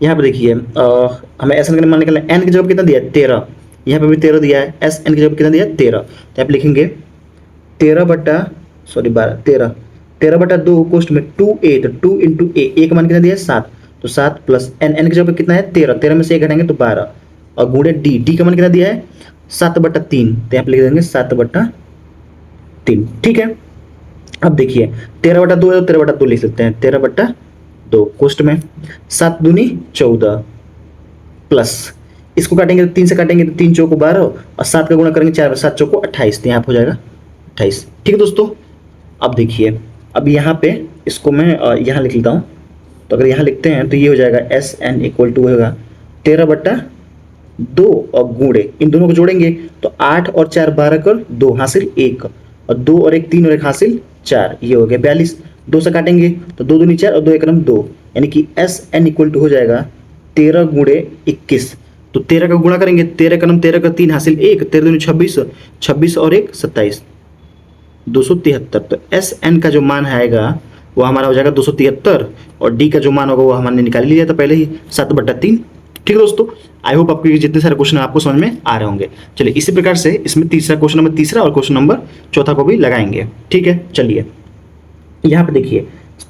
Speaker 1: यहाँ पे देखिए हमें एस एन का मान निकालना है, एन की जगह कितना दिया है 13, यहाँ पे भी 13 दिया है, एस एन की जगह कितना दिया है 13, तो यहाँ पे लिखेंगे 13/2 कोष्ट में 2a, तो 2 इंटू ए का मान कितना दिया है 7, तो 7 प्लस एन की जगह पे कितना है 13, 13 में से एक घटाएंगे तो 12 और गुणे डी का मान कितना दिया है 7/3, तो यहाँ पे लिख देंगे 7/3। ठीक है, अब देखिए 13/2 है तो 13/2 लिख सकते हैं, 13/2 कोष्ट में 7 दूनी 14 प्लस इसको काटेंगे तो 3 से काटेंगे तो 3 चौको 12 और 7 का गुणा करेंगे 4 7 चौको 28, तो यहाँ पे हो जाएगा 28। ठीक है दोस्तों, अब देखिए अब यहाँ पे इसको मैं यहाँ लिख लेता हूँ। तो अगर यहाँ लिखते हैं तो ये हो जाएगा एस एन इक्वल टू होगा 13/2 और गुणे इन दोनों को जोड़ेंगे तो 8 और 4 12 कर 2 हासिल 1 और 2 और 1 3 और 1 हासिल 4, ये हो गया 42। 2 से काटेंगे तो 2 दूनी 4 और 2 1 2, यानी कि एस एन इक्वल टू हो जाएगा 13 गुणे 21। तो 13 का गुणा करेंगे, 13 का 13 का 3 हासिल 1, 13 दूनी 26, 26 और 1 27, 273। तो एस एन का जो मान आएगा वो हमारा हो जाएगा 273 और डी का जो मान होगा वो हमने निकाल लिया था पहले ही 7/3। ठीक है दोस्तों, आई होप आपके जितने सारे क्वेश्चन आपको समझ में आ रहे होंगे। चलिए इसी प्रकार से इसमें क्वेश्चन नंबर तीसरा और क्वेश्चन नंबर चौथा को भी लगाएंगे। ठीक है, चलिए यहाँ पे देखिए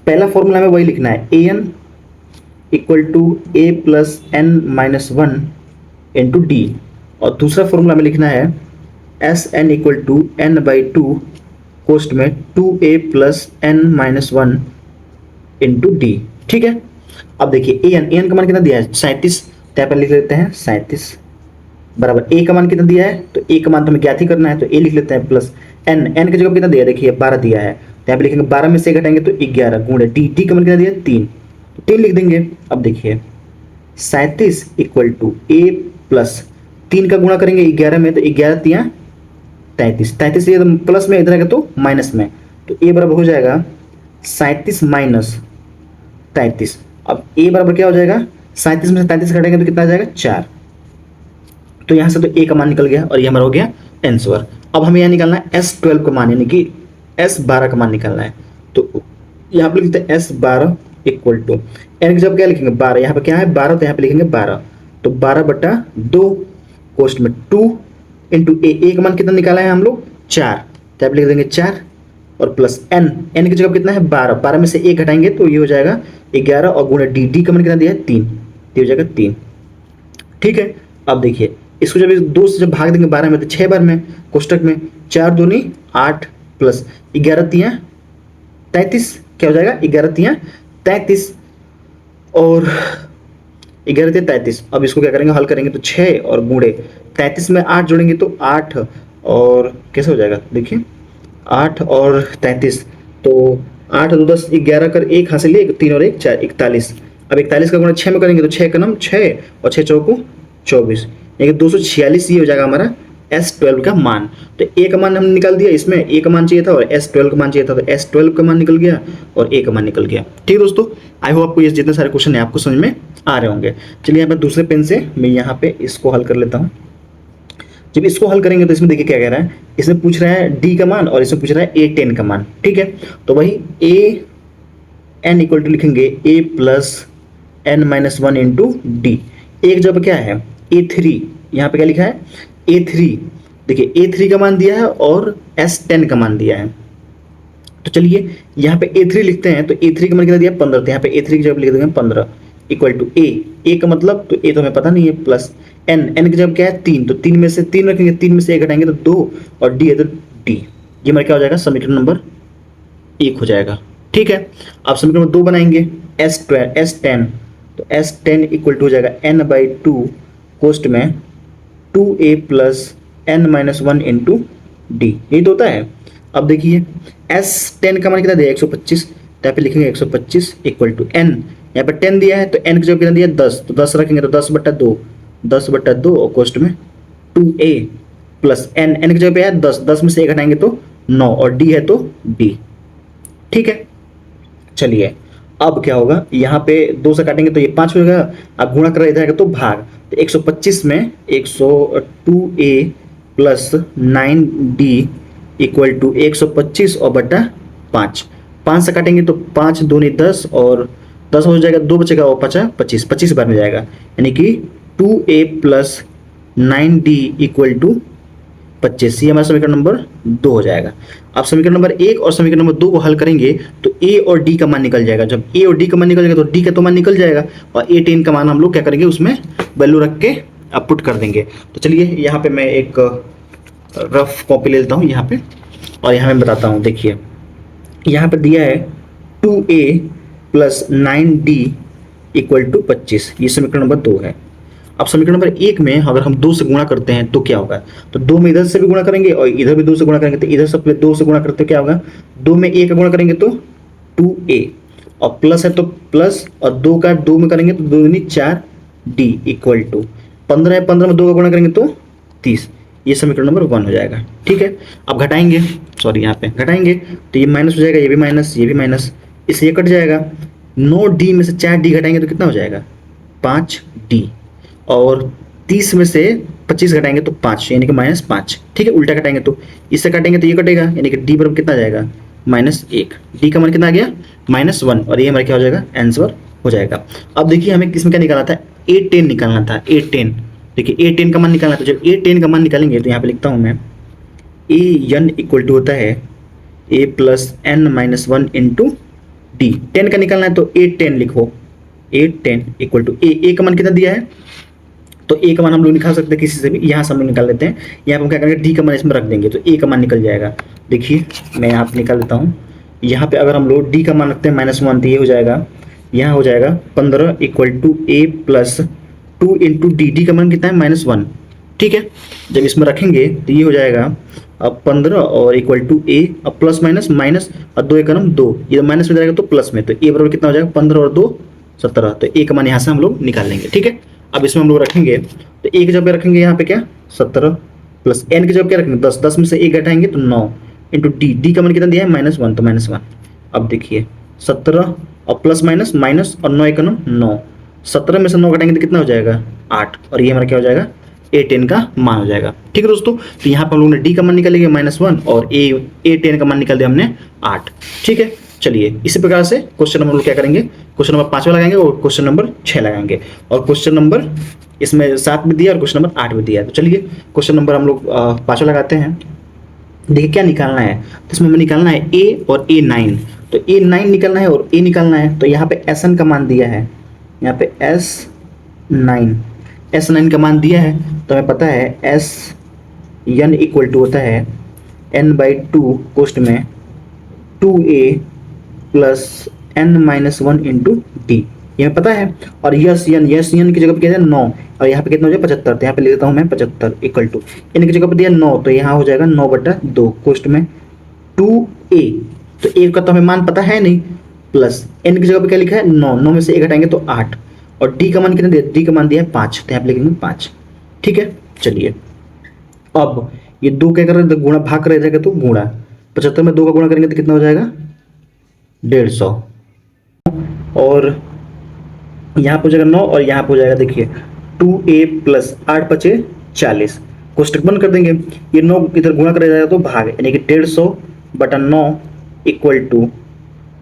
Speaker 1: पहला फॉर्मूला में वही लिखना है, a n equal to A plus N minus one into d, और दूसरा फॉर्मूला में लिखना है S N equal to n by two कोष्ट में 2a plus N minus one into D. ठीक है, अब देखिए ए एन का मान कितना दिया है 37, तो यहाँ पर लिख लेते हैं 37 बराबर ए का मान कितना दिया है, तो ए का मान तो हमें ज्ञात ही करना है, तो ए लिख लेते हैं प्लस एन की जगह कितना दिया है, देखिए 12 दिया है, तो यहाँ पे लिखेंगे 12 में से घटाएंगे तो 11 गुणे डी का मान कितना दिया है 3, तो 3 लिख देंगे। अब देखिए 37 इक्वल टू ए प्लस 3 का गुणा करेंगे 11 में, तो 11 3 33, 33 ये प्लस में इधर आएगा तो माइनस में, तो ए बराबर हो जाएगा 37 माइनस 33। अब ए बराबर क्या हो जाएगा, 37 में से 33 घटाएंगे तो कितना आ जाएगा 4, तो यहाँ से तो ए का मान निकल गया और ये हमारा हो गया आंसर। अब हमें यहाँ निकालना है S12 का मान, यानी कि S12 का मान निकालना है। तो यहाँ पे लिखते हैं S12 इक्वल टू एन की जब क्या लिखेंगे 12, यहाँ पे क्या है 12, तो यहाँ पे लिखेंगे 12, तो 12/2 कोष्ट में 2 इंटू ए का मान कितना निकाला है हम लोग 4, तो यहाँ पे लिख देंगे 4 और प्लस एन की जगह कितना है 12, 12 में से 1 घटाएंगे तो ये हो जाएगा 11 और गुणा डी का मान कितना दिया है 3, तो हो जाएगा 3। ठीक है, अब देखिए इसको जब 2 से जब भाग देंगे 12 में तो 6 बार में कोष्टक में 4 दूनी 8 प्लस 11 तियां 33, क्या हो जाएगा 11 तियां 33 और 11 तियां 33। अब इसको क्या करेंगे हल करेंगे तो 6 और गुणे 33 में 8 जोड़ेंगे तो 8 और कैसे हो जाएगा देखिए 8 और 33, तो 8 2 10 11 कर 1 हासिल लिए 3 और 1 4 41। अब 41 का गुणा 6 में करेंगे तो 6 का नाम 6 और 6 चौको 24, यानी 246 ये हो जाएगा हमारा S12 का मान। तो ए का मान हमने निकाल दिया, इसमें ए का मान चाहिए था और S12 का मान चाहिए था, तो S12 का मान निकल गया और ए का मान निकल गया। ठीक है दोस्तों, आई होप आपको ये जितने सारे क्वेश्चन है आपको समझ में आ रहे होंगे। चलिए यहाँ पर दूसरे पेन से मैं यहाँ पे इसको हल कर लेता हूँ। जब इसको हल करेंगे तो इसमें देखिए क्या कह रहा है, इसमें पूछ रहा है डी का मान और इसमें पूछ रहा है A10 का मान। ठीक है, तो वही AN इक्वल टू लिखेंगे A plus N-1 into D. एक जब क्या है A3, यहाँ पे क्या लिखा है A3, देखिए A3 का मान दिया है और S10 का मान दिया है। तो चलिए यहाँ पे A3 लिखते हैं, तो A3 का मान कितना दिया 15, तो यहाँ पे A3 की जगह लिख देंगे 15 इक्वल टू A का मतलब तो A तो हमें पता नहीं है, प्लस N की जगह क्या है 3, तो 3 में से 3 रखेंगे, 3 में से 1 घटाएंगे तो 2 और D है तो D, ये हमारा क्या हो जाएगा समीकरण नंबर 1 हो जाएगा। ठीक है, अब समीकरण नंबर 2 बनाएंगे S10, तो S10 इक्वल टू हो जाएगा N/2 कोष्ट में 2A plus N-1 into D, यही तो होता है। अब देखिए S10 का मान कितना दिया 125, तो यहाँ पे लिखेंगे 125 इक्वल टू N, यहाँ पे 10 दिया है तो N की जगह कितना दिया 10, तो 10 रखेंगे तो 10/2 और कोष्ट में 2A प्लस N की जगह पे है 10, 10 में से 1 घटाएंगे तो 9 और D है तो D। ठीक है, चलिए अब क्या होगा, यहाँ पे 2 से काटेंगे तो ये 5 हो जाएगा, अब गुणा कर जाएगा तो भाग, तो 125 में 102A plus 9D equal to 125 और बटा 5, 5 से काटेंगे तो 5 दूनी 10 और 10 हो जाएगा, 2 बचेगा और 5 25, 25 बार में जाएगा, यानी कि 2A plus 9D equal to 25, ये हमारा समीकरण नंबर 2 हो जाएगा। अब समीकरण नंबर 1 और समीकरण नंबर 2 को हल करेंगे तो A और D का मान निकल जाएगा। जब A और D का मान निकल जाएगा तो D का तो मान निकल जाएगा और A10 का मान हम लोग क्या करेंगे उसमें वैल्यू रख के अब पुट कर देंगे। तो चलिए यहाँ पे मैं एक रफ कॉपी ले लेता हूँ यहाँ पे और यहाँ मैं बताता हूँ। देखिए यहाँ पर दिया है 2A plus 9D equal to 25, ये समीकरण नंबर 2 है। अब समीकरण नंबर 1 में अगर हम 2 से गुणा करते हैं तो क्या होगा, तो 2 में इधर से भी गुणा करेंगे और इधर भी 2 से गुणा करेंगे, तो इधर से 2 से गुणा करते क्या होगा, 2 में A का गुणा करेंगे तो 2A और प्लस है तो प्लस और 2 का 2 में करेंगे तो 2 दूनी 4D इक्वल टू 15 है, 15 में 2 का गुणा करेंगे तो 30, ये समीकरण नंबर 1 हो जाएगा। ठीक है, अब घटाएंगे, सॉरी यहाँ पे घटाएंगे तो ये माइनस हो जाएगा, ये भी माइनस, इससे ये कट जाएगा, 9D में से 4D घटाएंगे तो कितना हो जाएगा 5D और 30 में से 25 घटाएंगे तो 5, यानी कि -5। ठीक है, उल्टा घटाएंगे तो इससे काटेंगे तो ये कटेगा, यानी कि D बराबर कितना आ जाएगा -1, D का मान कितना आ गया -1 और ये हमारा क्या हो जाएगा आंसर हो जाएगा। अब देखिए हमें किसमें क्या निकालना था, A10 निकालना था, A10। देखिए A10 का मान निकालना था, जब A10 का मान निकालेंगे तो यहाँ पे लिखता हूँ मैं AN इक्वल टू होता है A plus N-1 into D. 10 का निकालना है तो A10 लिखो, A10 इक्वल टू A का मान कितना दिया है, तो A का मान हम लोग निकाल सकते हैं किसी से भी, यहाँ से हम लोग निकाल लेते हैं। यहाँ पे हम क्या करेंगे D का मान इसमें रख देंगे तो A का मान निकल जाएगा। देखिए मैं यहाँ पे निकाल लेता हूँ, यहाँ पे अगर हम लोग D का मान रखते हैं -1 तो ये हो जाएगा, यहाँ हो जाएगा 15 equal to A plus 2 into D का मान कितना है -1। ठीक है, जब इसमें रखेंगे तो ये हो जाएगा अब 15 और इक्वल टू A, अब प्लस माइनस और 2 का नाम 2, ये माइनस में जाएगा तो प्लस में, तो A बराबर कितना हो जाएगा 15 और 2 17, तो A का मान यहाँ से हम लोग निकाल लेंगे। ठीक है, अब इसमें हम लोग रखेंगे तो A की जगह रखेंगे यहाँ पे क्या 17 प्लस N की जगह क्या रखेंगे 10, 10 में से 1 घटाएंगे तो 9 इंटू डी का मान कितना दिया है -1, तो -1। अब देखिए 17 और प्लस माइनस और 9 का नाम 9, 17 में से 9 घटाएंगे तो कितना हो जाएगा 8 और ये हमारा क्या हो जाएगा A10 का मान हो जाएगा। ठीक है दोस्तों, तो यहाँ पर हम लोग ने D का मान निकाल लिया -1 और A10 का मान निकाल दिया हमने 8। ठीक है, चलिए इसी प्रकार से क्वेश्चन नंबर हम लोग क्या करेंगे, क्वेश्चन नंबर 5 लगाएंगे और क्वेश्चन नंबर 6 लगाएंगे, और क्वेश्चन नंबर इसमें 7 भी दिया और क्वेश्चन नंबर 8 भी दिया है। तो चलिए क्वेश्चन नंबर हम लोग 5 लगाते हैं। देखिए क्या निकालना है, तो इसमें हमें निकालना है A और A9। तो A9 निकालना है और A निकालना है। तो यहाँ पे Sn का मान दिया है, यहाँ पे S9 का मान दिया है। तो हमें पता है Sn इक्वल टू होता है n/2 कोष्ट में 2A plus n-1 into D, ये हमें पता है। और यस यन की जगह पे क्या है 9, और यहाँ पे कितना हो जाए 75, तो यहाँ पे लिख देता हूँ मैं 75 इक्वल टू n की जगह पे दिया 9, तो यहाँ हो जाएगा 9/2 कोष्ट में 2A। तो A का तो हमें मान पता है नहीं, प्लस n की जगह पे क्या लिखा है 9 में से 1 हटाएंगे तो 8, और D का मान कितना दिया, D का मान दिया है 5, तो यहाँ पे लिखेंगे 5। ठीक है, चलिए अब ये 2 क्या कर रहे थे, गुणा भाग कर रह जाएगा, तो गुणा 75 में 2 का गुणा करेंगे तो कितना हो जाएगा 150, और यहाँ पे हो जाएगा 9 और यहाँ पे हो जाएगा देखिए 2A प्लस 8 बचे 40, कोष्टक बंद कर देंगे। ये 9 इधर गुणा कर जाएगा तो भाग, यानी कि 150/9 इक्वल टू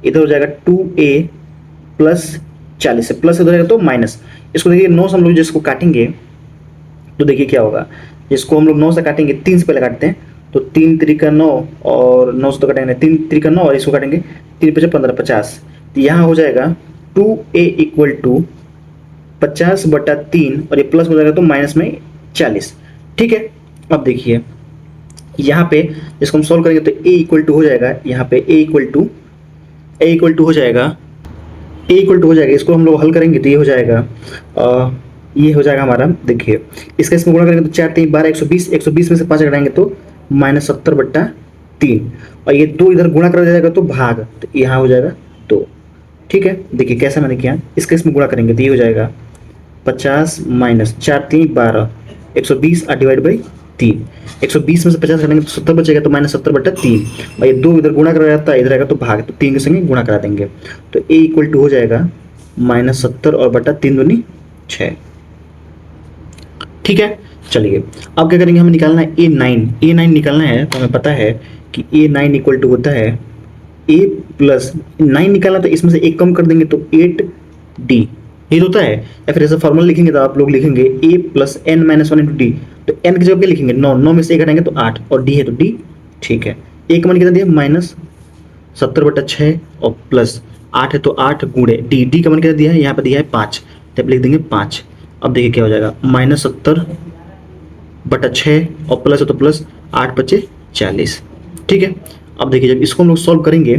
Speaker 1: इधर हो जाएगा 2A प्लस 40 से प्लस इधर जाएगा तो माइनस। इसको देखिए 9 से हम लोग जिसको काटेंगे तो देखिए क्या होगा, जिसको हम लोग 9 से काटेंगे 3 से पहले काटते हैं, तो 3 त्रिका 9 और 9 से तो काटेंगे 3 त्रिका 9 और इसको काटेंगे 3 × 5 = 15 50। तो यहाँ हो जाएगा 2A इक्वल टू 50/3 और ये प्लस हो जाएगा तो माइनस में 40। ठीक है, अब देखिए यहाँ पे इसको हम सॉल्व करेंगे तो A इक्वल टू हो जाएगा, यहाँ पे A इक्वल टू हो जाएगा, इसको हम लोग हल करेंगे तो ये हो जाएगा हमारा, देखिए इसका इसमें गुणा करेंगे तो 4 3 12 120 में से 5 घटाएंगे तो -70/3, और ये 2 इधर गुणा कर जाएगा तो भाग, तो यहाँ हो जाएगा 2। ठीक है, देखिए कैसा मैंने किया, इसका इसमें गुणा करेंगे तो ये हो जाएगा 50 - 4 3 12 120 डिवाइड बाई 3, 120 में से 50 घटाएंगे तो 70 बचेगा, तो -70/3, और ये 2 इधर गुणा करा जाता है, इधर आएगा तो भाग, तो 3 के संगे गुणा करा देंगे, तो A इक्वल टू हो जाएगा -70 और बटा 3 दूनी 6। ठीक है, चलिए अब क्या करेंगे, हमें निकालना है A9 निकालना है। तो हमें पता है कि A9 इक्वल टू होता है A प्लस 9 निकालना, तो इसमें से 1 कम कर देंगे तो 8D, ये होता है। या फिर ऐसा फॉर्मूला लिखेंगे तो आप लोग लिखेंगे A plus n-1 into D, तो n की जगह पे लिखेंगे 9 में से 1 हटाएंगे तो 8, और D है तो D। ठीक है, A का मान कितना दिया -70/6 और प्लस 8 है तो 8 गुणे D का मान कितना दिया है, यहाँ पे दिया है 5, तो लिख देंगे 5। अब देखिए क्या हो जाएगा -70/6 और प्लस है तो प्लस 8 बचे 40। ठीक है, अब देखिए जब इसको हम लोग सॉल्व करेंगे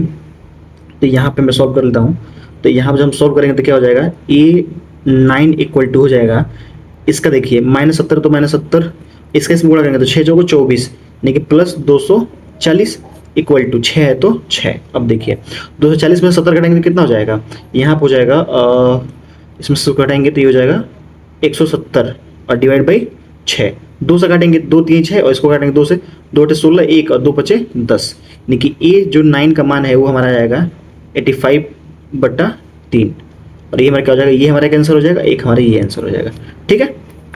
Speaker 1: तो यहाँ पे मैं सॉल्व कर लेता हूँ, तो यहाँ पे जब हम सॉल्व करेंगे तो क्या हो जाएगा A9 इक्वल टू हो जाएगा, इसका देखिए -70 तो -70, इसका इसमें गुणा करेंगे तो 6 चौको 24, यानी कि प्लस 240 इक्वल टू 6 है तो 6। अब देखिए 240 में 70 घटाएंगे तो कितना हो जाएगा, यहाँ पे हो जाएगा इसमें से घटाएंगे तो ये हो जाएगा 170 और डिवाइड बाई 6, 2 से काटेंगे 2 3 6 और इसको काटेंगे 2 से, 2 8 16 1 और 2 बचे 10, यानी कि A जो 9 का मान है वो हमारा आएगा 85/3, और ये हमारा क्या हो जाएगा, ये हमारा एक आंसर हो जाएगा, एक हमारा ये आंसर हो जाएगा। ठीक है,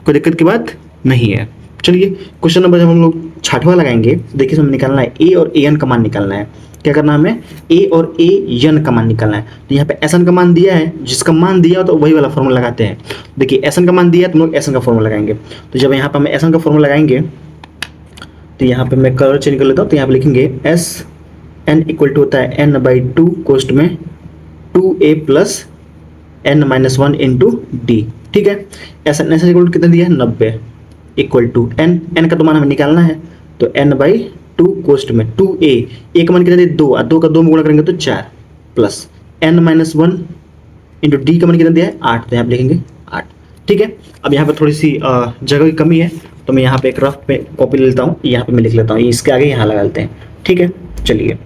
Speaker 1: कोई दिक्कत की बात नहीं है। चलिए क्वेश्चन नंबर जब हम लोग 6वां लगाएंगे, देखिए हमें निकालना है A और AN का मान निकालना है। क्या करना है हमें, A और AN का मान निकालना है। तो यहाँ पे SN का मान दिया है, जिसका मान दिया हो तो वही वाला फॉर्मूला लगाते हैं। देखिए SN का मान दिया है तो हम लोग SN का फॉर्मूला लगाएंगे। तो जब यहाँ पे हमें SN का फॉर्मूला लगाएंगे तो यहाँ पे मैं कलर चेंज कर लेता हूँ, तो यहाँ पे लिखेंगे SN इक्वल टू होता है n/2 कोष्ट में 2A plus n-1 into D. ठीक है, SN इक्वल टू कितना दिया है 90 इक्वल टू n का तो मान हमें निकालना है, तो n/2 कोष्ट में 2A का मान कितना दिया 2, 2 का 2 में गुणा करेंगे तो 4 प्लस n-1 इंटू डी का मान कितना दिया है 8, तो यहाँ पे लिखेंगे 8। ठीक है, अब यहाँ पे थोड़ी सी जगह की कमी है, तो मैं यहाँ पे एक रफ पे कॉपी ले लेता हूँ, यहाँ पे मैं लिख लेता हूँ, इसके आगे यहाँ लगा लेते हैं। ठीक है, चलिए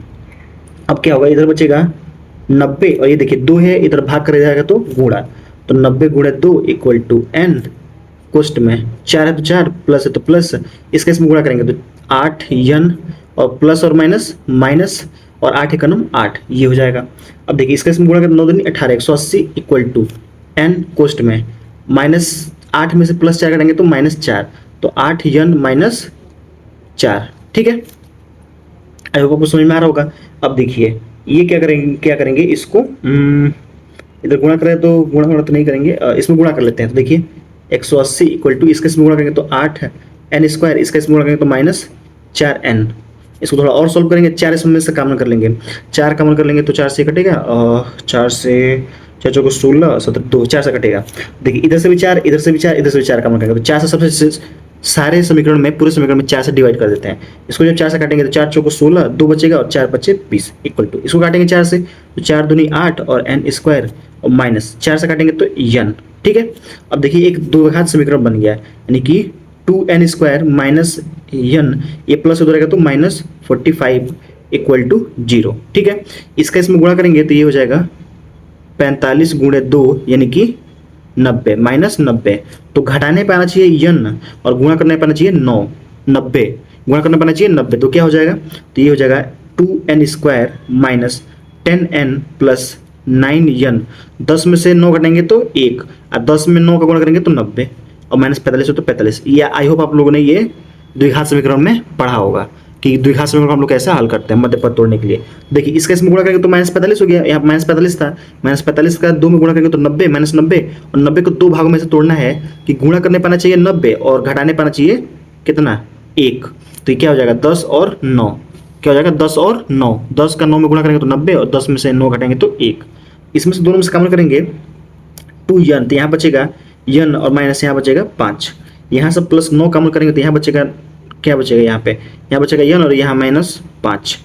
Speaker 1: अब क्या होगा, इधर बचेगा 90 और ये देखिए 2 है, इधर भाग कर जाएगा तो गुणा, तो 90 गुणे 2 इक्वल टू n कोष्ट में 4 है तो 4 प्लस है तो प्लस, इसके इसमें गुणा करेंगे तो 8 n और प्लस और माइनस माइनस और 8 एक 8, ये हो जाएगा। अब देखिए इसका इसमें गुणा करें 9 दूनी 18 180 इक्वल टू n कोष्ट में -8 में से +4 करेंगे तो -4, तो 8n माइनस 4। ठीक है, आई होप आपको समझ में आ रहा होगा। अब देखिए ये क्या करेंगे इसको इधर गुणा करें तो गुणा तो नहीं करेंगे, इसमें गुणा कर लेते हैं। तो देखिए 180 इक्वल टू इसके इसमें गुणा करेंगे तो 8n², इसका इसमें गुणा करेंगे तो -4n। इसको थोड़ा और सॉल्व करेंगे, 4 इसमें से कॉमन कर लेंगे, 4 कॉमन कर लेंगे तो 4 से कटेगा, 4 से 4 चौको 16 17 2 4 से कटेगा। देखिए इधर से भी 4, इधर से भी 4, इधर से भी 4 कॉमन करेंगे तो 4 से सबसे सारे समीकरण में पूरे समीकरण में 4 से डिवाइड कर देते हैं। इसको जब 4 से काटेंगे तो 4 चौको 16 2 बचेगा और 4 बचे 20 इक्वल टू इसको काटेंगे 4 से तो 4 दूनी 8 और n² और माइनस 4 से काटेंगे तो n। ठीक है, अब देखिए एक द्विघात समीकरण बन गया है, यानी कि 2n² माइनस n, ये प्लस हो जाएगा तो -45 इक्वल टू 0। ठीक है, इसका इसमें गुणा करेंगे तो ये हो जाएगा 45 गुणे 2 यानी कि 90 -90। तो घटाने पे आना चाहिए n और गुणा करने पे आना चाहिए 9। 90 गुणा करने पे आना चाहिए 90, तो क्या हो जाएगा, तो ये हो जाएगा 2n² minus 10n plus 9n। 10 में से 9 घटाएंगे तो 1 और 10 में 9 का गुणा करेंगे तो 90 और -45 हो तो 45। ये आई होप आप लोगों ने ये द्विघात समीकरण में पढ़ा होगा कि द्विघात समीकरण हम लोग कैसे हल करते हैं मध्य पद तोड़ने के लिए। देखिए इसका इसमें गुणा करेंगे तो -45 हो गया, यहाँ -45 था, -45 का 2 में गुणा करेंगे तो 90 -90 और 90 को 2 भागों में से तोड़ना है कि गुणा करने पाना चाहिए 90 और घटाने पाना चाहिए कितना 1। तो ये क्या हो जाएगा 10 और 9, क्या हो जाएगा 10 और 9, 10 का 9 में गुणा करेंगे तो 90 और 10 में से 9 घटाएंगे तो 1। इसमें से दोनों में से कॉमन करेंगे 2n, तो यहाँ बचेगा n और माइनस यहाँ बचेगा 5। यहाँ से प्लस 9 कॉमन करेंगे तो यहाँ बचेगा, क्या बचेगा यहाँ पे, यहाँ बचेगा n और यहाँ -5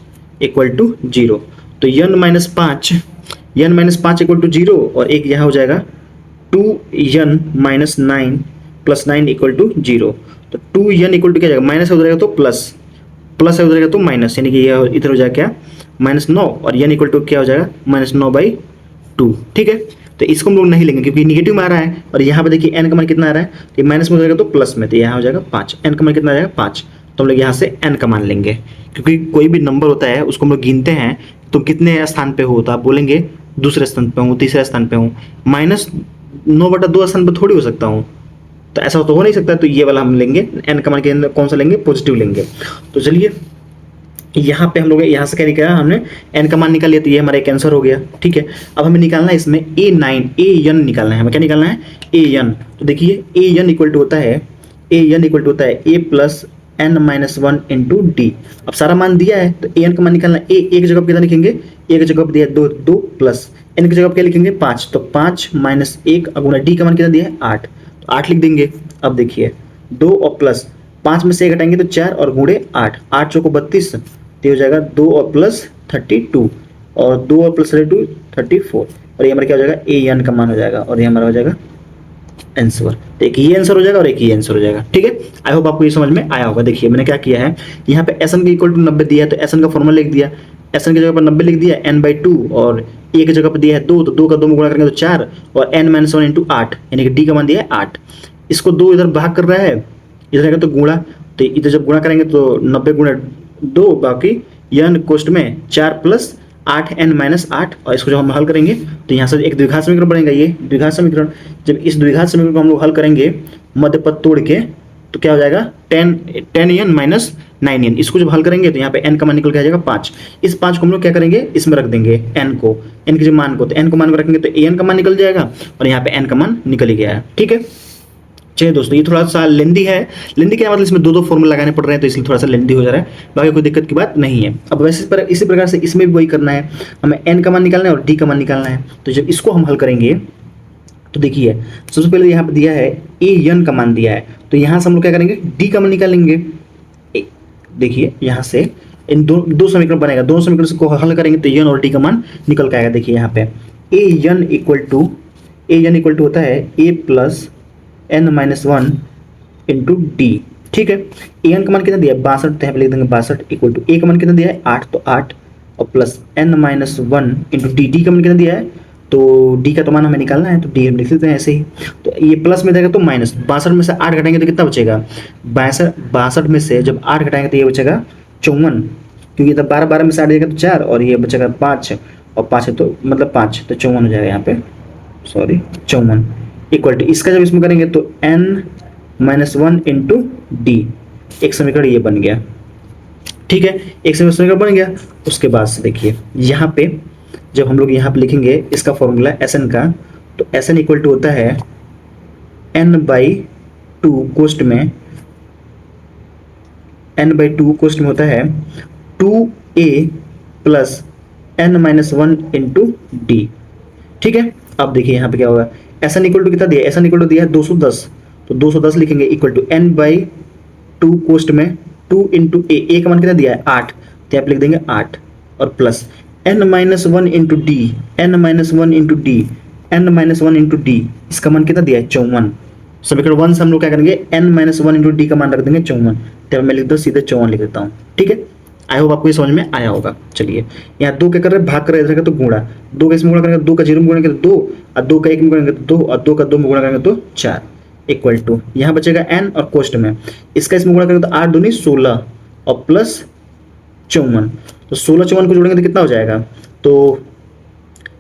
Speaker 1: इक्वल टू 0। तो n -5 इक्वल टू 0 और एक यहाँ हो जाएगा 2n minus 9 plus 9 equal to 0। तो 2n इक्वल टू क्या जाएगा, माइनस हो जाएगा तो प्लस, प्लस हो जाएगा तो माइनस, यानी कि यह इधर हो जाएगा क्या -9 और n इक्वल टू क्या हो जाएगा -9/2। ठीक है, तो इसको हम लोग नहीं लेंगे क्योंकि निगेटिव में आ रहा है और यहाँ पे देखिए n का मान कितना आ रहा है, तो ये माइनस में हो जाएगा तो प्लस में, तो यहाँ हो जाएगा 5। n का मान कितना आ जाएगा 5, तो हम लोग यहाँ से n का मान लेंगे क्योंकि कोई भी नंबर होता है उसको हम लोग गिनते हैं, तुम कितने स्थान पे हो, तो आप बोलेंगे दूसरे स्थान पे हूँ, तीसरे स्थान पे हूँ, -9/2 स्थान पर थोड़ी हो सकता हूँ, तो ऐसा तो हो नहीं सकता। तो ये वाला हम लेंगे, n का मान के अंदर कौन सा लेंगे, पॉजिटिव लेंगे। तो चलिए यहाँ पे हम लोग यहाँ से क्या निकाला, हमने n का मान निकाल लिया, तो ये हमारा एक आंसर हो गया। ठीक है, अब हमें निकालना है इसमें an निकालना है, हमें क्या निकालना है an। तो देखिए an इक्वल टू होता है a plus n-1 into D. अब सारा मान दिया है तो an का मान निकालना है। एक जगह पे कितना लिखेंगे, एक जगह पे दिया 2 प्लस n की जगह पे क्या लिखेंगे 5, तो 5 माइनस 1 गुणा डी का मान कितना दिया है 8, तो 8 लिख देंगे। अब देखिए 2 और प्लस 5 में से 1 घटाएंगे तो 4 और गुणे 8, 8 चौको 32, तो हो जाएगा 2 और प्लस 32 और 2 और प्लस 32 34 और ये हमारा क्या हो जाएगा an का मान हो जाएगा और ये हमारा हो जाएगा आंसर। तो एक ये आंसर हो जाएगा और एक ये आंसर हो जाएगा। ठीक है, आई होप आपको ये समझ में आया होगा। देखिए मैंने क्या किया है, यहाँ पे एस एन का इक्वल टू 90 दिया है तो एस एन का फॉर्मूला लिख दिया, एस एन की जगह पर 90 लिख दिया n/2 और ए की जगह पर दिया है 2, तो 2 का 2 में गुणा करेंगे तो 4 और n-1 इंटू 8 यानी कि डी का मान दिया है 8। इसको 2 इधर भाग कर रहा है, इधर रहेगा तो गुणा, तो इधर जब गुणा करेंगे तो 90 गुणा 2 बाकी n कोष्ट में 4 प्लस 8n-8 और इसको जब हम हल करेंगे तो यहाँ से एक द्विघात समीकरण बनेगा। ये द्विघात समीकरण, जब इस द्विघात समीकरण को हम लोग हल करेंगे मध्य पद तोड़ के तो क्या हो जाएगा 10n - 9n। इसको जब हल करेंगे तो यहाँ पे n का मान निकल के आ जाएगा 5। इस 5 को हम लोग क्या करेंगे, इसमें रख देंगे n को, n के जो मान को, तो n को मान को रखेंगे तो an का मान निकल जाएगा और यहाँ पे n का मान निकल ही गया है। ठीक है, चलिए दोस्तों ये थोड़ा सा लेंदी है, लेंदी क्या मतलब इसमें 2 फॉर्मूला लगाने पड़ रहे हैं तो इसलिए थोड़ा सा लेंदी हो जा रहा है, बाकी कोई दिक्कत की बात नहीं है। अब वैसे इसी प्रकार से इसमें भी वही करना है, हमें n का मान निकालना है और d का मान निकालना है। तो जब इसको हम हल करेंगे तो देखिए सबसे पहले यहाँ पे दिया है an का मान दिया है, तो यहाँ से हम लोग क्या करेंगे d का मान निकालेंगे। देखिए यहाँ से इन दो समीकरण बनेगा, दोनों समीकरण को हल करेंगे तो n और d का मान निकल के आएगा। देखिए यहाँ पे an इक्वल टू होता है a plus n-1 into D. ठीक है, an का मान कितना दिया है 62, तो यहाँ पे लिख देंगे 62 इक्वल टू a का मान कितना दिया है 8, तो 8 और प्लस n-1 इंटू डी का मान कितना दिया है, तो डी का तो मान हमें निकालना है तो डी हम लिख देते हैं ऐसे ही। तो ये प्लस में जाएगा तो माइनस, 62 में से 8 घटाएंगे तो कितना बचेगा 62 में से जब 8 घटाएंगे तो ये बचेगा 54, क्योंकि तब 12 में से 8 जाएगा तो 4 और ये बचेगा 5 और 5 है तो मतलब 5 तो 54 हो जाएगा यहाँ पे, सॉरी 54 इक्वल टू इसका जब इसमें करेंगे तो n -1 इंटू डी, एक समीकरण ये बन गया। ठीक है, एक समीकरण बन गया। उसके बाद से देखिए यहाँ पे जब हम लोग यहाँ पे लिखेंगे इसका फॉर्मूला एस एन का, तो एस एन इक्वल टू होता है n/2 कोष्ट में होता है 2a plus n-1 into D. ठीक है, अब देखिए यहाँ पे क्या होगा, एस एन इक्वल टू कितना दिया है, एस एन इक्वल टू दिया है 210, तो 210 लिखेंगे इक्वल टू n/2 कोष्ट में 2 इंटू ए का मान कितना दिया है 8, तो यहाँ पे लिख देंगे 8 और plus n-1 into D, n-1 into D, n-1 into D, इसका मान कितना दिया है 54। समीकरण 1 से हम लोग क्या करेंगे, n-1 इंटू डी का मान रख देंगे 54, तो मैं लिख दो सीधे 54 लिख देता हूँ। ठीक है, आई होप आपको ये समझ में आया होगा। चलिए यहाँ 2 क्या कर रहे हैं, भाग कर रहे हैं तो गुणा, 2 का इसमें गुणा करेंगे 2 का 0 में गुणा करेंगे तो 2, और 2 का 1 में गुणा करेंगे तो 2, और 2 का 2 में गुणा करेंगे तो 4 इक्वल टू यहाँ बचेगा n और कोष्ट में इसका इसमें गुणा करेंगे तो 8 दूनी 16 और प्लस 54, तो 16 54 को जोड़ेंगे तो कितना हो जाएगा, तो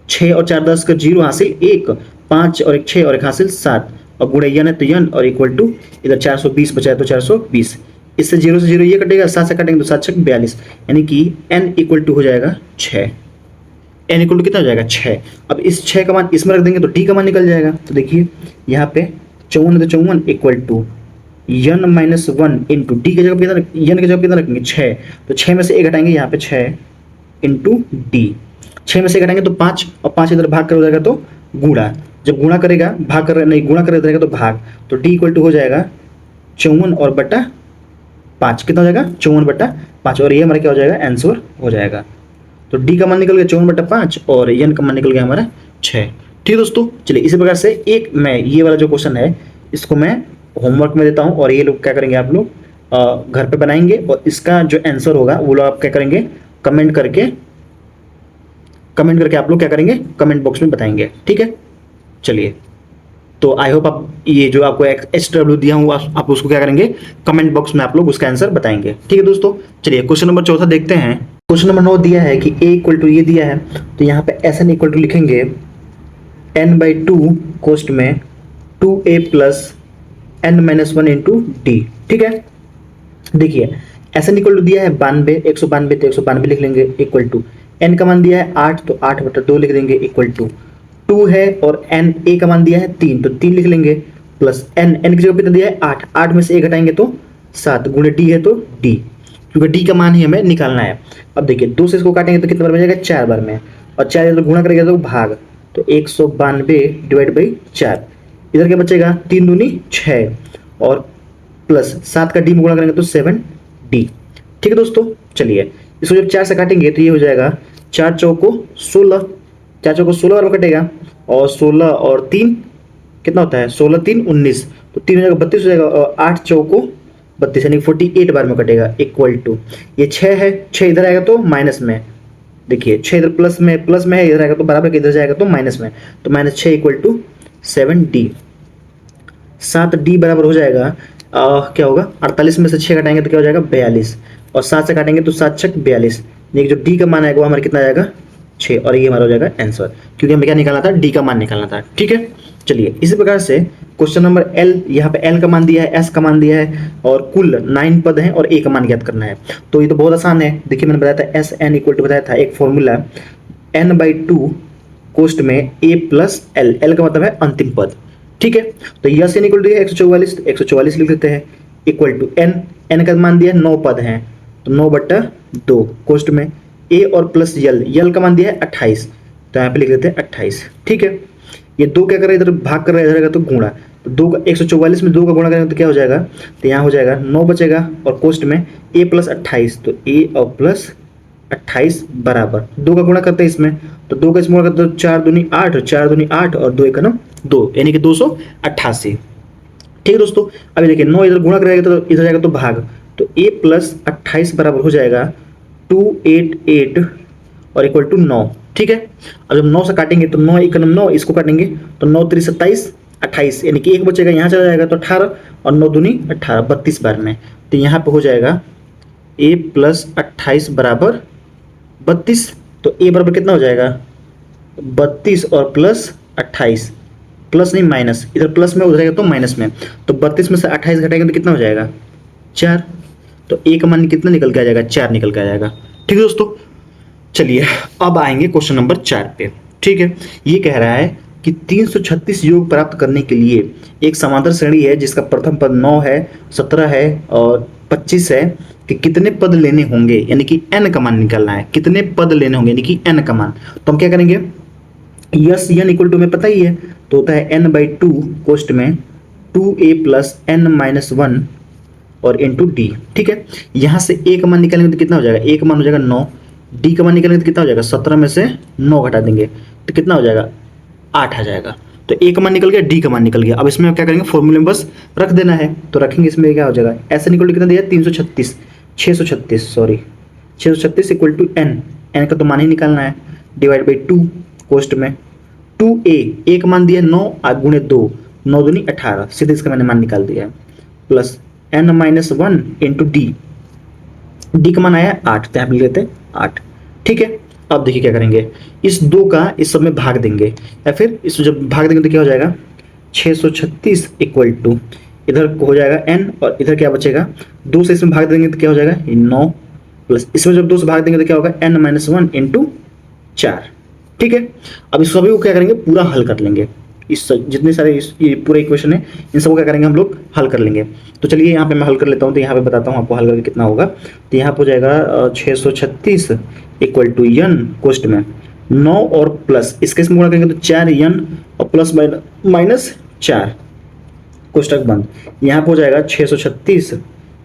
Speaker 1: 6 और 4 10 का 0 हासिल 1, 5 और 1 6 और 1 हासिल 7, और गुणे यन है तो यन, और इक्वल टू इधर 420 बचा है तो 420, इससे 0 से 0 ये कटेगा, 7 से काटेंगे तो 7 6 42, यानी कि n इक्वल टू हो जाएगा 6। n इक्वल टू कितना हो जाएगा 6। अब इस 6 का मान इसमें रख देंगे तो d का मान निकल जाएगा, तो देखिए यहाँ पे 54 है तो 54 equal to n-1 into D की जगह कितना, n की जगह कितना रखेंगे 6, तो 6 में से 1 घटाएंगे यहाँ पे 6 इंटू डी, 6 में से 1 घटाएंगे तो 5, और 5 इधर भाग कर हो जाएगा तो गुणा, जब गुणा करेगा भाग कर नहीं गुणा कर रहेगा तो भाग, तो डी इक्वल टू हो जाएगा 54 और बटा 5, कितना हो जाएगा 54 बटा 5, और ये हमारा क्या हो जाएगा आंसर हो जाएगा। तो डी का मान निकल गया 54 बटा 5 और एन का मान निकल गया हमारा 6। ठीक है दोस्तों, चलिए इसी प्रकार से एक मैं ये वाला जो क्वेश्चन है इसको मैं होमवर्क में देता हूँ, और ये लोग क्या करेंगे आप लोग घर पे बनाएंगे, और इसका जो आंसर होगा वो लोग आप क्या करेंगे कमेंट करके आप लोग क्या करेंगे कमेंट बॉक्स में बताएंगे। ठीक है, चलिए तो आई होप आप ये जो आपको HW दिया हूँ आप उसको क्या करेंगे कमेंट बॉक्स में आप लोग उसका आंसर बताएंगे। ठीक है दोस्तों, चलिए क्वेश्चन नंबर 4 देखते हैं। क्वेश्चन नंबर 9 दिया है कि a इक्वल टू ये दिया है, तो यहाँ पे एस एन इक्वल टू लिखेंगे n/2 कोष्ट में 2a plus n-1 into D. ठीक है, देखिए एस एन इक्वल टू दिया है 92, 192 तो 192 लिख लेंगे इक्वल टू n का मान दिया है 8 तो 8 बटा 2 लिख देंगे इक्वल टू 2 है, और n a का मान दिया है 3 तो 3 लिख लेंगे, प्लस n की जगह पे दिया है 8, 8 में से 1 घटाएंगे तो 7, गुणे d है तो d, क्योंकि d का मान ही हमें निकालना है। अब देखिए 2 से इसको काटेंगे तो कितने बार बचेगा 4 बार में, और 4 इधर गुणा करेंगे तो भाग, तो 192 डिवाइड बाई 4, इधर क्या बचेगा 3 दूनी 6 और प्लस 7 का d में गुणा करेंगे तो 7d। ठीक है दोस्तों, चलिए इसको जब 4 से काटेंगे तो ये हो जाएगा 4 चौको 16, 4 चौको 16 बार में कटेगा, और 16 और 3 कितना होता है 16 3 19, तो 3 हो जाएगा 32 हो जाएगा, और 8 चौको 32 यानी 48 बार में कटेगा इक्वल टू ये 6 है, 6 इधर आएगा तो माइनस में, देखिए 6 इधर प्लस में है, इधर आएगा तो बराबर के इधर जाएगा तो माइनस में, तो -6 इक्वल टू 7d। 7d बराबर हो जाएगा क्या होगा 48 में से 6 घटाएंगे तो क्या हो जाएगा 42, और 7 से काटेंगे तो 7 6 42, यानी जो d का मान आएगा वो हमारा कितना आएगा 6, और ये हमारा हो जाएगा आंसर, क्योंकि हमें क्या निकालना था d का मान निकालना था। ठीक है, चलिए इसी प्रकार से क्वेश्चन नंबर L, यहाँ पे L का मान दिया है, S का मान दिया है, और कुल 9 पद हैं और A का मान ज्ञात करना है। तो ये तो बहुत आसान है, देखिए मैंने बताया था SN इक्वल टू बताया था एक फॉर्मूला n/2 कोष्ट में A प्लस L, L का मतलब है अंतिम पद। ठीक है, तो यस n इक्वल टू 144, 144 लिख लेते हैं इक्वल टू n का मान दिया है 9 पद हैं, तो 9/2 कोष्ट में A और प्लस L का मान दिया है 28, तो यहाँ पे लिख लेते हैं 28। ठीक है, ये 2 क्या कर रहा है इधर भाग कर रहा है, इधर तो गुणा, तो 2 का 144 में 2 का गुणा करेंगे तो क्या हो जाएगा, तो यहाँ हो जाएगा 9 बचेगा, और कोष्ट में a प्लस 28, तो a और प्लस 28 बराबर 2 का गुणा करते हैं इसमें, तो 2 का इसमें गुणा करते हैं 4 दूनी 8, 4 दूनी 8 और 2 1 2, यानी कि 288। ठीक है दोस्तों, अभी देखिए 9 इधर गुणा करेगा तो इधर जाएगा तो भाग, तो a प्लस 28 बराबर हो जाएगा 288 और इक्वल टू 9। ठीक है, अब जब 9 से काटेंगे तो 9 1 9, इसको काटेंगे तो 9 3 27 28, यानी कि 1 बचेगा यहाँ चला जाएगा तो 18, और 9 दूनी 18 32 बार में, तो यहाँ पे हो जाएगा a प्लस 28 बराबर 32, तो a बराबर कितना हो जाएगा 32 और प्लस 28, प्लस नहीं माइनस, इधर प्लस में उधर जाएगा तो माइनस में, तो 32 में से 28 घटाएंगे तो कितना हो जाएगा 4। तो ए का मान कितना निकल के आ जाएगा 4 निकल के आ जाएगा। ठीक है दोस्तों, चलिए अब आएंगे क्वेश्चन नंबर 4 पे। ठीक है, ये कह रहा है कि 336 योग प्राप्त करने के लिए एक समांतर श्रेणी है जिसका प्रथम पद 9 है, 17 है और 25 है, कि कितने पद लेने होंगे, यानी कि n का मान निकालना है, कितने पद लेने होंगे यानी कि n का मान। तो हम क्या करेंगे, यस n इक्वल टू में पता ही है, तो होता है n/2 कोष्ट में 2a प्लस n माइनस 1 और इंटू डी। ठीक है, यहाँ से a का मान निकालेंगे तो कितना हो जाएगा, a का मान हो जाएगा 9, डी का मान निकालेंगे तो कितना हो जाएगा 17 में से 9 घटा देंगे तो कितना हो जाएगा 8 आ जाएगा। तो ए का मान निकल गया, डी का मान निकल गया। अब इसमें क्या करेंगे, फॉर्मूले में बस रख देना है, तो रखेंगे इसमें क्या हो जाएगा, ऐसे निकल कितना दिया 636 इक्वल टू एन, एन का तो मान ही निकालना है, डिवाइड बाई 2 कोष्ट में 2a का मान दिया 9 गुणे 2, 9 दूनी 18, सीधे इसका मैंने मान निकाल दिया है, plus n minus 1 into D, D का मान आया 8, तो यहाँ पे लेते हैं 8। ठीक है, अब देखिए क्या करेंगे, इस 2 का इस सब में भाग देंगे, या फिर इस जब भाग देंगे तो क्या हो जाएगा 636 इक्वल टू इधर हो जाएगा n और इधर क्या बचेगा 2 से इसमें भाग देंगे तो क्या हो जाएगा 9, प्लस इसमें जब 2 से भाग देंगे तो क्या होगा n माइनस 1 इंटू 4। ठीक है, अब इस सभी को क्या करेंगे पूरा हल कर लेंगे, इस जितने सारे ये पूरा इक्वेशन है इन सबको क्या करेंगे हम लोग हल कर लेंगे। तो चलिए यहाँ पे मैं हल कर लेता हूँ, तो यहाँ पे बताता हूँ आपको हल करके कितना होगा। तो यहाँ पे हो जाएगा 636 इक्वल टू n कोष्ट में 9 और प्लस इसके इसमें गुणा करेंगे तो 4n और प्लस माइनस 4 कोष्टक बंद। यहाँ पे हो जाएगा 636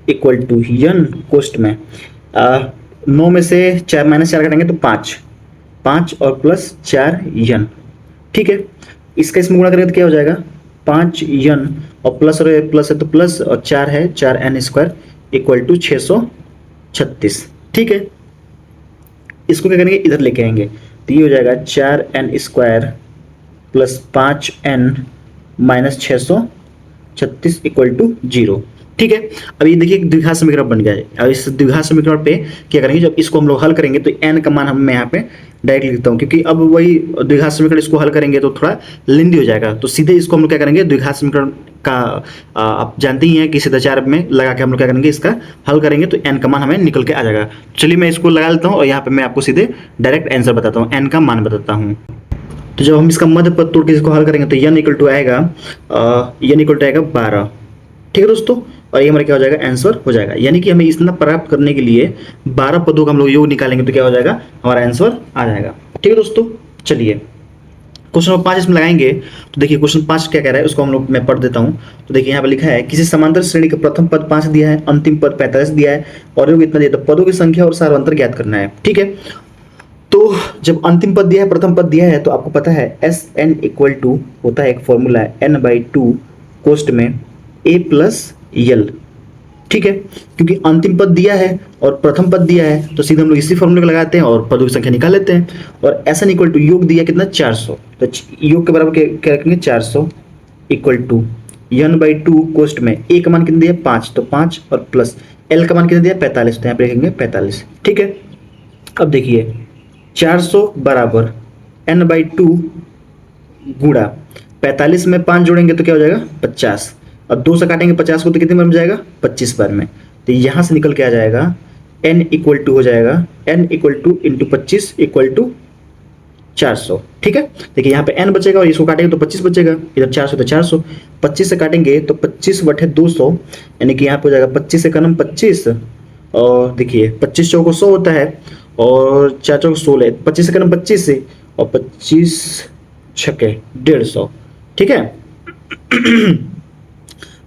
Speaker 1: इक्वल टू n कोष्ट में 9 में से 4 माइनस 4 घटाएंगे तो 5 और प्लस 4n। ठीक है, इसका इसमें गुणा करेंगे तो क्या हो जाएगा 5n और प्लस है तो प्लस और 4 है 4n स्क्वायर इक्वल टू 636। ठीक है, इसको क्या करेंगे इधर लेके आएंगे तो ये हो जाएगा 4n square plus 5n minus 636 equal to 0। ठीक है, अब ये देखिए द्विघात समीकरण बन गया है। अब इस द्विघात समीकरण पे क्या करेंगे, जब इसको हम लोग हल करेंगे तो n का मान हम मैं यहाँ पे डायरेक्ट लिखता हूँ, क्योंकि अब वही द्विघात समीकरण इसको हल करेंगे तो थोड़ा लेंदी हो जाएगा, तो सीधे इसको हम लोग क्या करेंगे द्विघात समीकरण का आप जानते ही हैं कि सीधा 4 में लगा के हम लोग क्या करेंगे इसका हल करेंगे तो n का मान हमें निकल के आ जाएगा। चलिए मैं इसको लगा लेता हूँ और यहाँ पे मैं आपको सीधे डायरेक्ट आंसर बताता हूँ, n का मान बताता हूँ। तो जब हम इसका मध्य पद तोड़ के इसको हल करेंगे तो n इक्वल टू आएगा 12। ठीक है दोस्तों, और ये हमारा क्या हो जाएगा आंसर हो जाएगा, यानी कि हमें इतना प्राप्त करने के लिए 12 पदों का हम लोग योग निकालेंगे तो क्या हो जाएगा हमारा आंसर आ जाएगा। ठीक है दोस्तों, चलिए क्वेश्चन नंबर 5 इसमें लगाएंगे। तो देखिए क्वेश्चन 5 क्या कह रहा है उसको हम लोग मैं पढ़ देता हूँ। तो देखिए यहाँ पे लिखा है किसी समांतर श्रेणी का प्रथम पद 5 दिया है, अंतिम पद 45 दिया है और योग इतना दिया, तो पदों की संख्या और सारांतर ज्ञात करना है। ठीक है, तो जब अंतिम पद दिया है प्रथम पद दिया है तो आपको पता है एस एन इक्वल टू होता है एक फॉर्मूला है n/2 कोष्ट में a प्लस यल। ठीक है, क्योंकि अंतिम पद दिया है और प्रथम पद दिया है तो सीधे हम लोग इसी फॉर्मूले को लगाते हैं और पदों की संख्या निकाल लेते हैं। और एस एन इक्वल टू योग दिया कितना 400, तो योग के बराबर क्या रखेंगे 400 इक्वल टू n/2 कोष्ट में a का मान कितना दिया 5, तो 5 और प्लस l का मान कितना दिया 45, तो यहाँ पे लिखेंगे 45। ठीक है, अब देखिए 400 बराबर n/2 गुणा 45 में 5 जोड़ेंगे तो क्या हो जाएगा 50 और 2 से काटेंगे 50 को तो कितने बार में जाएगा 25 बार में। तो यहाँ से निकल के आ जाएगा n इक्वल टू हो जाएगा n equal to into 25 equal to 400। ठीक है, देखिए यहाँ पे n बचेगा और इसको काटेंगे तो 25 बचेगा, इधर 400 तो 400, 25 से काटेंगे तो 25/200 यानी कि यहाँ पे हो जाएगा 25 से कम 25 और देखिए 25 चौको 100 होता है और 4 चौको 16, 25 से कम 25 से और 25 छक्के 150। ठीक है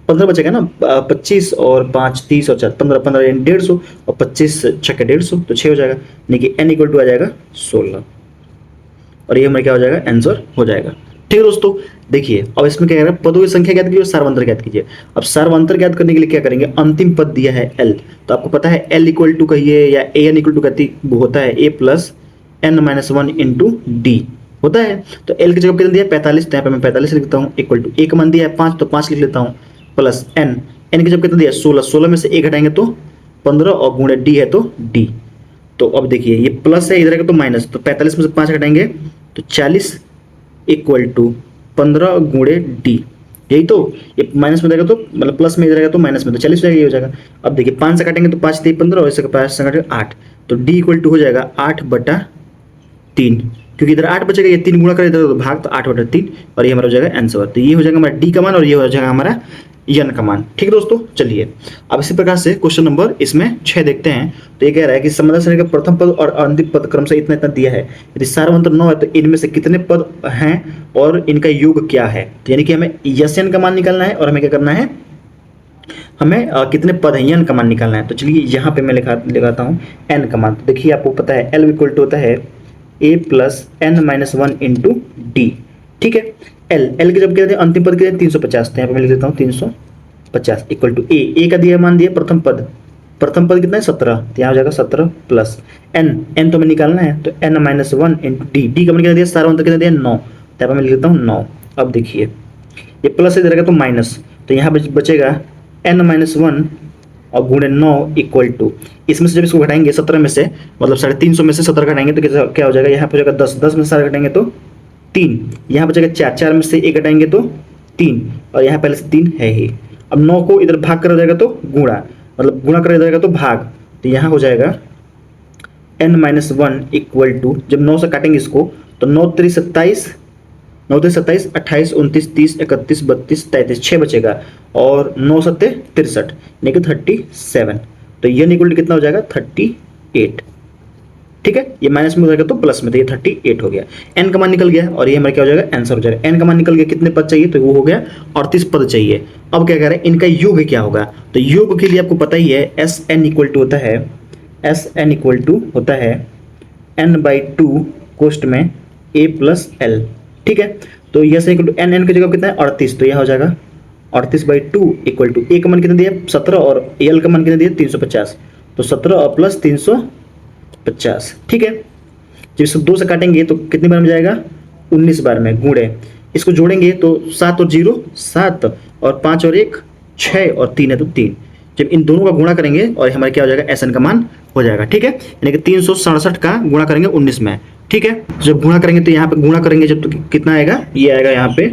Speaker 1: 15 बचेगा ना, 25 और 5 30 और 4 15 15 यानी 150 और 25 छक्के 150 तो 6 हो जाएगा, यानी कि n इक्वल टू आ जाएगा 16 और ये हमारा क्या हो जाएगा आंसर हो जाएगा। ठीक है दोस्तों, देखिए अब इसमें क्या कह रहा है पदों की संख्या ज्ञात कीजिए और सार्वंतर ज्ञात कीजिए। अब सार्वंतर ज्ञात करने के लिए क्या करेंगे, अंतिम पद दिया है l, तो आपको पता है l इक्वल टू कहिए या an इक्वल टू कहती होता है a plus n-1 into D होता है। तो l की जगह कितना दिया 45, तो यहाँ पे मैं 45 लिखता हूँ इक्वल टू a का मान दिया है 5 तो 5 लिख लेता हूँ प्लस n की जगह कितना दिया 16 में से 1 घटाएंगे तो 15 और गुणे d है तो d। तो अब देखिए ये प्लस है इधर का तो माइनस, तो 45 में से 5 घटाएंगे तो 40 इक्वल टू 15 गुणे डी, यही तो। ये माइनस में रहेगा तो मतलब प्लस में रहेगा तो माइनस में, तो 40 हो जाएगा, ये हो जाएगा। अब देखिए 5 से काटेंगे तो 5 3 15 और इससे 5 से काटेंगे 8, तो डी इक्वल टू हो जाएगा 8/3, क्योंकि इधर 8 बचेगा, ये 3 गुणा कर इधर तो भाग, तो 8/3, और ये हमारा हो जाएगा आंसर। तो ये हो जाएगा हमारा डी का मान और ये हो जाएगा हमारा एन का मान। ठीक है दोस्तों, चलिए अब इसी प्रकार से क्वेश्चन नंबर इसमें 6 देखते हैं। तो ये कह रहा है कि समाधान श्रेणी का प्रथम पद और अंतिम पद क्रमशः इतना इतना दिया है, यदि सारवंतर 9 है तो इनमें से कितने पद हैं और इनका योग क्या है। तो यानी कि हमें यस एन का मान निकालना है और हमें क्या करना है, हमें कितने पद हैं एन का मान निकालना है। तो चलिए यहाँ पे मैं लगाता हूँ एन का मान। तो देखिए आपको पता है एल इक्वल टू होता है a plus N minus 1 into D. ठीक है, एल के जब क्या थे अंतिम पद के 350, तो यहाँ पे मैं लिख देता हूँ 350 इक्वल टू ए का दिया मान दिया प्रथम पद कितना है 17, तो यहाँ हो जाएगा 17 प्लस एन तो हमें निकालना है, तो एन माइनस 1 इंटू डी का मैंने कितना दिया सारा कितना दिया 9, तो यहाँ पे मैं लिख देता हूँ 9। अब देखिए ये प्लस इधर रहेगा तो माइनस, तो यहाँ बचेगा एन माइनस 1 और गुणे 9 इक्वल टू, इसमें से जब इसको घटाएंगे 17 में से मतलब 350 में से 17 घटाएंगे तो क्या हो जाएगा, यहाँ पे हो जाएगा 10 में से 7 घटाएंगे तो 3, यहाँ बचेगा 4 में से 1 घटाएंगे तो 3, और यहाँ पहले से 3 है ही। अब 9 को इधर भाग कर हो जाएगा तो गुणा, मतलब गुणा कर जाएगा तो भाग, तो यहाँ हो जाएगा n माइनस 1 इक्वल टू, जब 9 से काटेंगे इसको तो 9 3 27, 28 29 30 31 32 33, 6 बचेगा और 9 7 63 यानी कि 37, तो ये इक्वल टू कितना हो जाएगा 38। ठीक है, ये माइनस में हो जाएगा तो प्लस में, तो ये 38 हो गया। एन का मान निकल गया और ये हमारा क्या हो जाएगा आंसर हो जाएगा। एन का मान निकल गया, कितने पद चाहिए, तो वो हो गया 38 पद चाहिए। अब क्या कह रहे हैं इनका योग क्या होगा, तो योग के लिए आपको पता ही है एस एन इक्वल टू होता है n/2 कोष्ट में a प्लस एल। ठीक है, तो यह इक्वल टू एन की जगह कितना है 38, तो यह हो जाएगा 38/2 इक्वल टू ए का मान कितना दिया 17 और एल का मान कितना दिया 350, तो 17 और प्लस 350। ठीक है, जब इसको 2 से काटेंगे तो कितनी बार में जाएगा 19 बार में, गुणे इसको जोड़ेंगे तो 7 और 0 7 और 5 और 1 6 और 3 है तो 3, जब इन दोनों का गुणा करेंगे और हमारा क्या हो जाएगा एस एन का मान हो जाएगा। ठीक है, यानी कि 367 का गुणा करेंगे 19 में। ठीक है, जब गुणा करेंगे तो यहाँ पे गुणा करेंगे जब तो कितना आएगा, ये आएगा यहाँ पे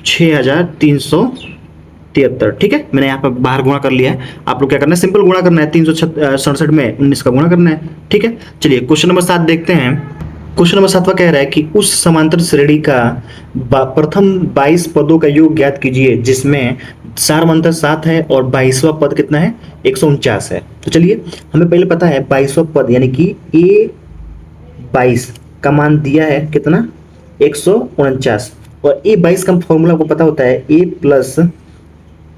Speaker 1: 6373। ठीक है, मैंने यहाँ पर बाहर गुणा कर लिया है, आप लोग क्या करना है सिंपल गुणा करना है, 367 में 19 का गुणा करना है। ठीक है, चलिए क्वेश्चन नंबर 7 देखते हैं। क्वेश्चन नंबर 7 कह रहा है कि उस समांतर श्रेणी का प्रथम 22 पदों का योग ज्ञात कीजिए जिसमें सारवंतर 7 है और 22वां पद कितना है 149 है। तो चलिए हमें पहले पता है 22वां पद यानी कि A22 का मान दिया है कितना 149, और A22 का फॉर्मूला आपको पता होता है A plus